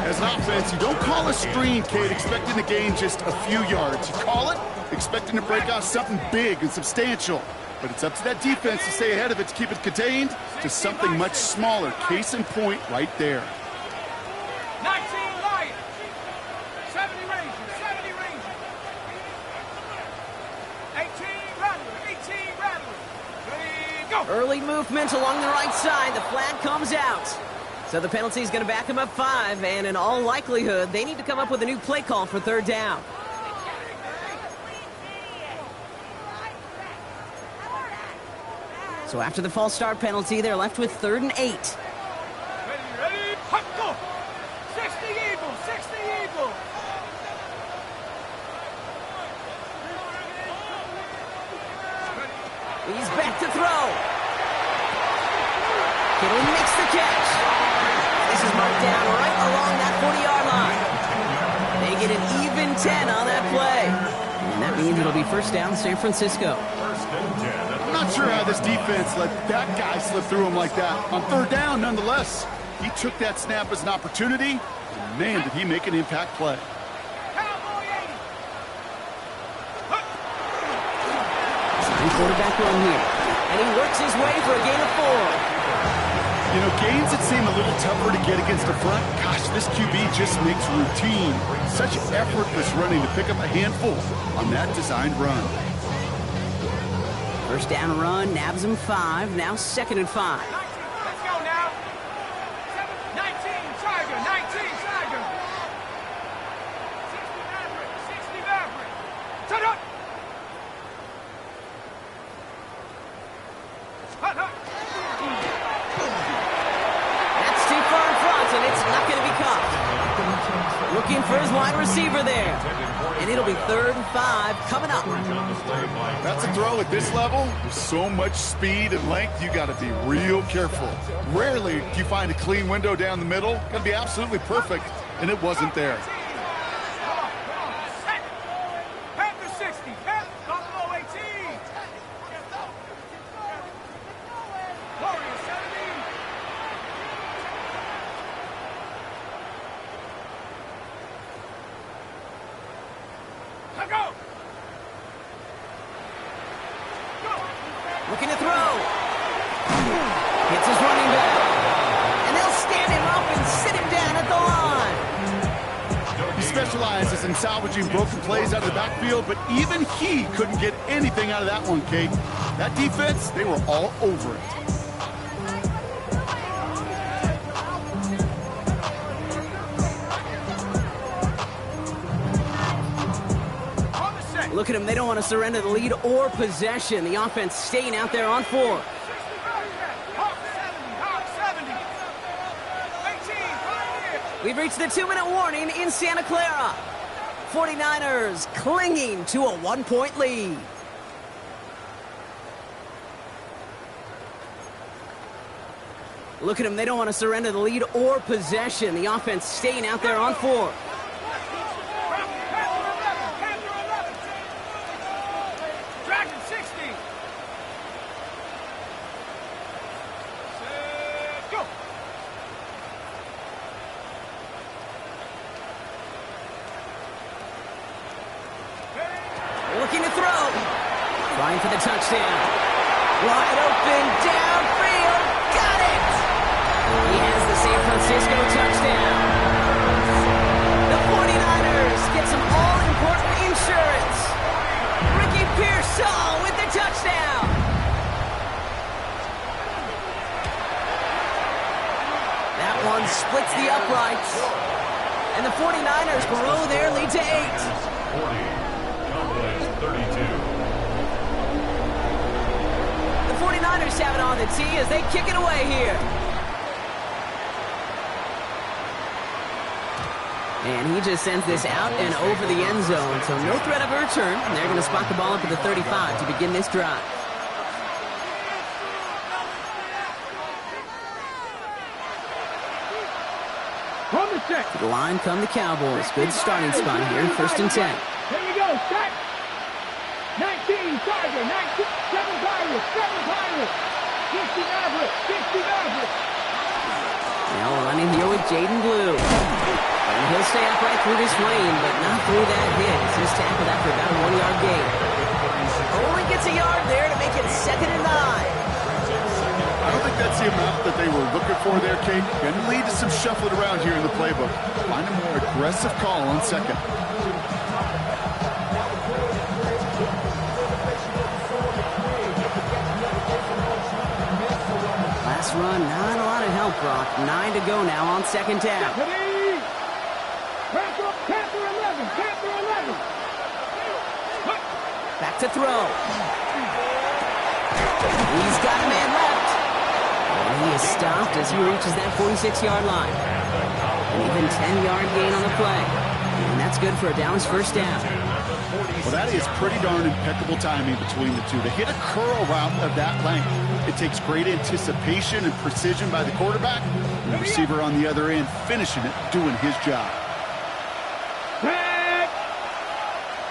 As an offense, you don't call a screen, Kate, expecting to gain just a few yards. You call it expecting to break out something big and substantial. But it's up to that defense to stay ahead of it to keep it contained to something much smaller. Case in point right there. 19 Lions. 70 Rangers. 70 Rangers. 18 Rattlers. 18 Rattlers. Ready, go. Early movement along the right side. The flag comes out. So the penalty is going to back him up 5, and in all likelihood, they need to come up with a new play call for third down. So after the false start penalty, they're left with 3rd and 8. Ready, hot, go. 60 Eagles. 60 Eagles. He's back to throw. Kittle makes the catch. This is marked down right along that 40-yard line. They get an even 10 on that play. And that means it'll be first down San Francisco. I'm not sure how this defense let that guy slip through him like that. On third down, nonetheless, he took that snap as an opportunity. And man, did he make an impact play. Quarterback run here. And he works his way for a gain of 4. You know, gains that seem a little tougher to get against the front, gosh, this QB just makes routine. Such effortless running to pick up a handful on that designed run. First down run, nabs him 5, now 2nd and 5. Let's go now. 19 Tiger. 19 Tiger. 60 Maverick. 60 Maverick. Shut up. That's too far in front, and it's not going to be caught. Looking for his wide receiver there. And it'll be 3rd and 5 coming up. That's a throw at this level. With so much speed and length, you got to be real careful. Rarely do you find a clean window down the middle. Got to be absolutely perfect, and it wasn't there. Panther 60. Buffalo 18. Warriors 17. Let go. Looking to throw. Hits his running back. And they'll stand him up and sit him down at the line. He specializes in salvaging broken plays out of the backfield, but even he couldn't get anything out of that one, Kate. That defense, they were all over it. Look at them. They don't want to surrender the lead or possession. The offense staying out there on 4. We've reached the 2-minute warning in Santa Clara. 49ers clinging to a 1-point lead. Look at them. They don't want to surrender the lead or possession. The offense staying out there on 4. Looking to throw. Trying for the touchdown. Wide open downfield. Got it! He has the San Francisco touchdown. The 49ers get some all-important insurance. Ricky Pearsall with the touchdown. That one splits the uprights. And the 49ers grow their lead to 8. 32. The 49ers have it on the tee as they kick it away here. And he just sends this out and over the end zone, so no threat of a return. And they're going to spot the ball up at the 35 to begin this drive. To the line come the Cowboys. Good starting spot here, 1st and 10. Here we go, set. 19, Tiger, 19, 7 Pirates, 7 Pirates. 60 Mavericks, 60 Mavericks. Now running here with Jaden Blue. And he'll stay upright through this lane, but not through that hit. It's just tackled after about a 1-yard gain. Only gets a yard there to make it 2nd and 9. I don't think that's the amount that they were looking for there, Kate. Going to lead to some shuffling around here in the playbook. Find a more aggressive call on 2nd. Last run, not a lot of help, Brock. 9 to go now on 2nd down. Panther 11, Panther 11. Back to throw. He's got a man left. And he is stopped as he reaches that 46-yard line. An even 10-yard gain on the play. And that's good for a Dallas 1st down. Well, that is pretty darn impeccable timing between the two. To hit a curl route of that length, it takes great anticipation and precision by the quarterback. And the receiver on the other end finishing it, doing his job.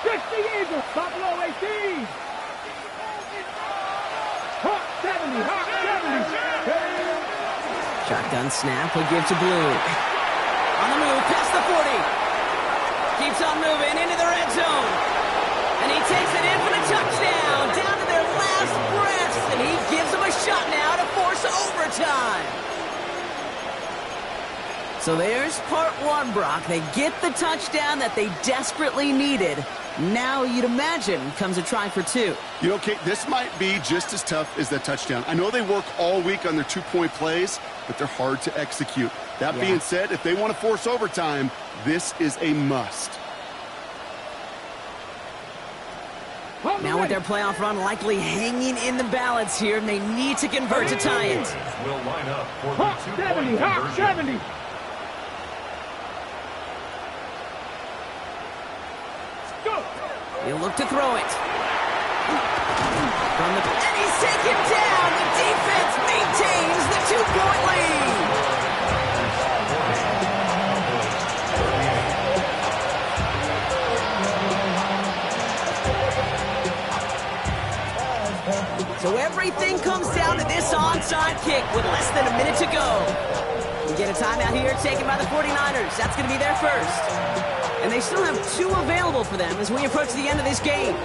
60 Eagles, Buffalo 18. Hawk 70, Hawk 70. Shotgun snap will give to Blue. On the move, past the 40. Keeps on moving into the red zone. And he takes it in for the touchdown. Down to their last breaths. And he gives them a shot now to force overtime. So there's part 1, Brock. They get the touchdown that they desperately needed. Now, you'd imagine, comes a try for 2. You know, Kate, this might be just as tough as that touchdown. I know they work all week on their 2-point plays, but they're hard to execute. That being said, if they want to force overtime, this is a must. Now with their playoff run likely hanging in the balance here, and they need to convert to tie it. Will line up for the Hawk 70, Hawk 70. He'll look to throw it. And he's taken down. The defense maintains the 2-point lead. So everything comes down to this onside kick with less than a minute to go. We get a timeout here taken by the 49ers. That's going to be their first. And they still have 2 available for them as we approach the end of this game.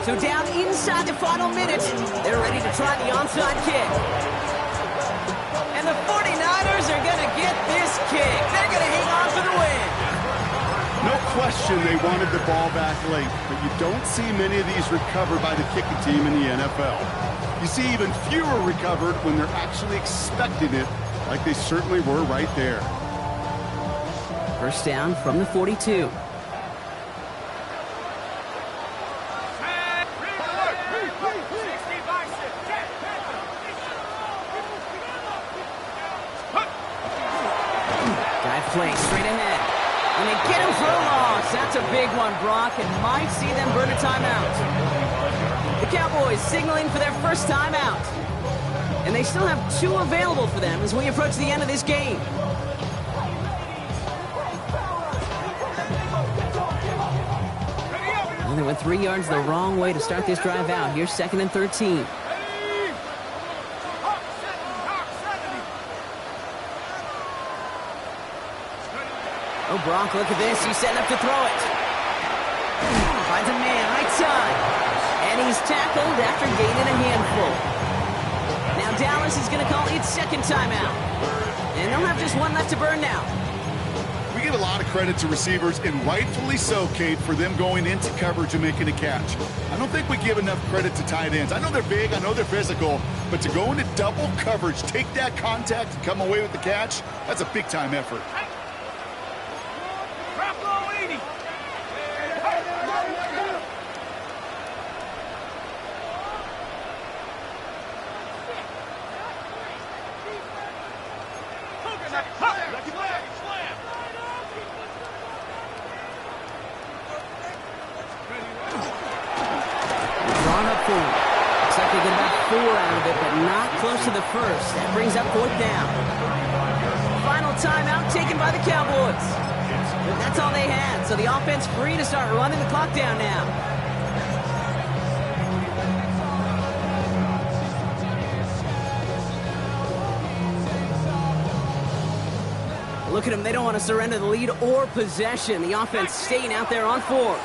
So down inside the final minute, they're ready to try the onside kick. And the 49ers are going to get this kick. They're going to hang on for the win. No question they wanted the ball back late, but you don't see many of these recovered by the kicking team in the NFL. You see even fewer recovered when they're actually expecting it, like they certainly were right there. First down from the 42. play straight ahead. And they get him for a loss. That's a big one, Brock, and might see them burn a timeout. The Cowboys signaling for their first timeout. And they still have 2 available for them as we approach the end of this game. Well, they went 3 yards the wrong way to start this drive out. Here's 2nd and 13. Oh, Brock, look at this. He's setting up to throw it. Finds a man, right side. And he's tackled after gaining a handful. Now Dallas is going to call its 2nd timeout. And they'll have just 1 left to burn now. We give a lot of credit to receivers, and rightfully so, Kate, for them going into coverage and making a catch. I don't think we give enough credit to tight ends. I know they're big, I know they're physical, but to go into double coverage, take that contact, and come away with the catch, that's a big-time effort. Looks like they get about 4 out of it, but not close to the first. That brings up 4th down. Final timeout taken by the Cowboys. But that's all they had, so the offense free to start running the clock down now. Look at them. They don't want to surrender the lead or possession. The offense staying out there on 4.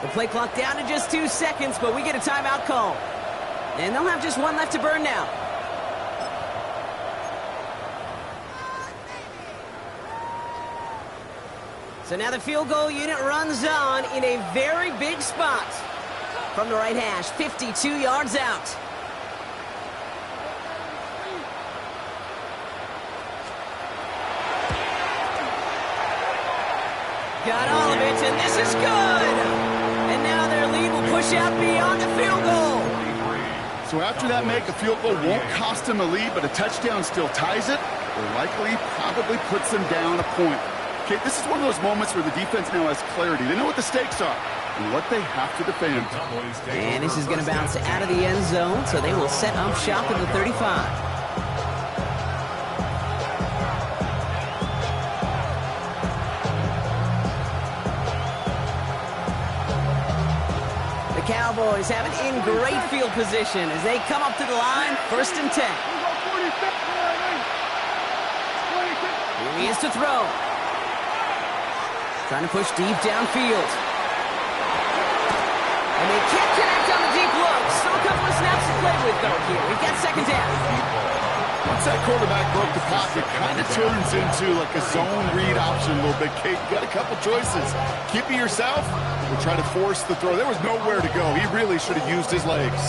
The play clock down to just 2 seconds, but we get a timeout call. And they'll have just 1 left to burn now. So now the field goal unit runs on in a very big spot. From the right hash, 52 yards out. Got all of it, and this is good. And now their lead will push out beyond the field goal. So after that make, a field goal won't cost them a lead, but a touchdown still ties it, or likely probably puts them down a point. Okay, this is one of those moments where the defense now has clarity. They know what the stakes are and what they have to defend. And this is going to bounce out of the end zone, so they will set up shop at the 35. The Cowboys have it in great field position as they come up to the line, 1st and 10. Here he is to throw. Trying to push deep downfield. And they can't connect on the deep look. Still a couple of snaps to play with, though, here. We've got 2nd down. Once that quarterback broke the pocket, kind of turns into like a zone read option a little bit. Kate, you got a couple choices. Keep it yourself or try to force the throw. There was nowhere to go. He really should have used his legs.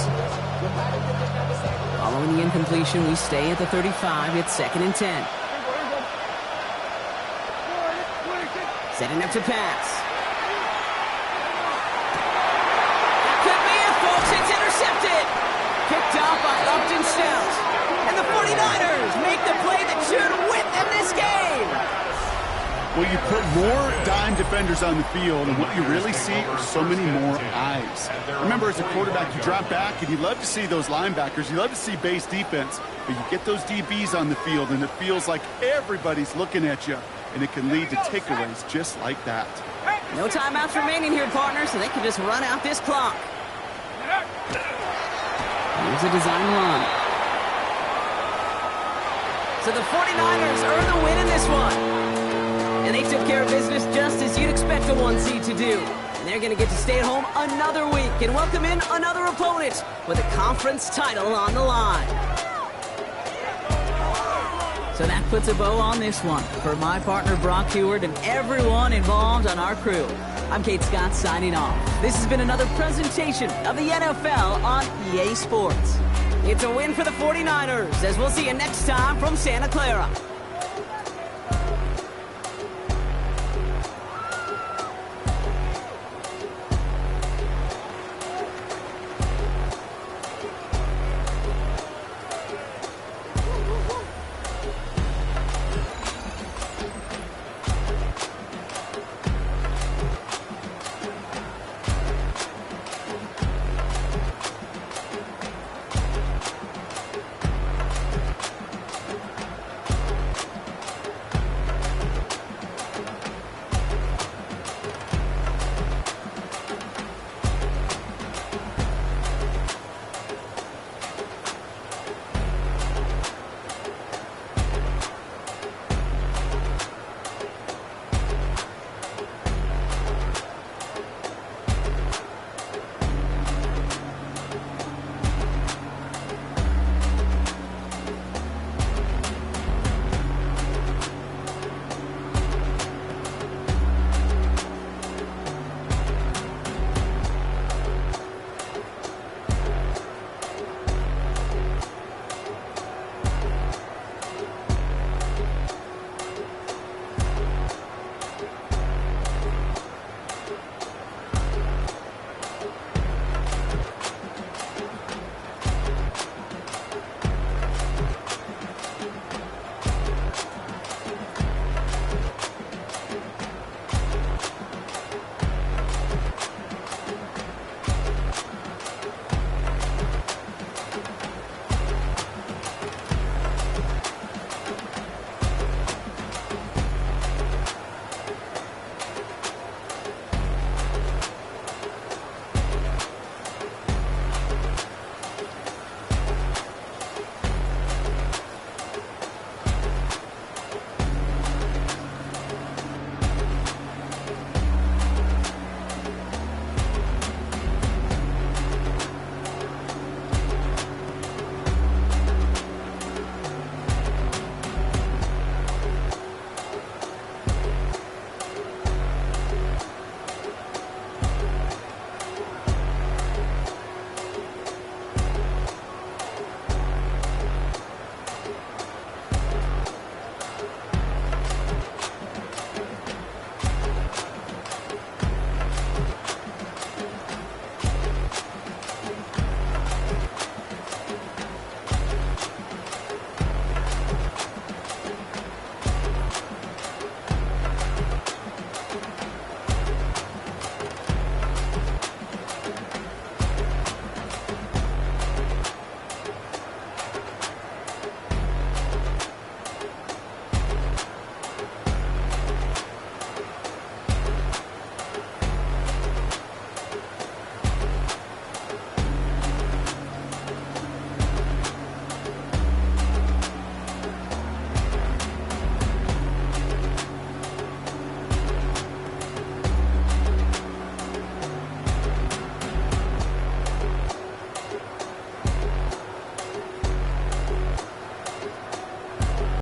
Following the incompletion, we stay at the 35. It's 2nd and 10. Setting up to pass. That could be it, folks. It's intercepted. Picked off by Upton Stout. And the 49ers make the play that should win them this game. Well, you put more dime defenders on the field, and what you really see are so many more eyes. Remember, as a quarterback, you drop back, and you love to see those linebackers. You love to see base defense, but you get those DBs on the field, and it feels like everybody's looking at you, and it can lead to takeaways just like that. No timeouts remaining here, partner, so they can just run out this clock. Here's a design run. So the 49ers earn the win in this one. And they took care of business just as you'd expect a 1 seed to do. And they're going to get to stay at home another week and welcome in another opponent with a conference title on the line. So that puts a bow on this one. For my partner Brock Heward and everyone involved on our crew, I'm Kate Scott signing off. This has been another presentation of the NFL on EA Sports. It's a win for the 49ers, as we'll see you next time from Santa Clara.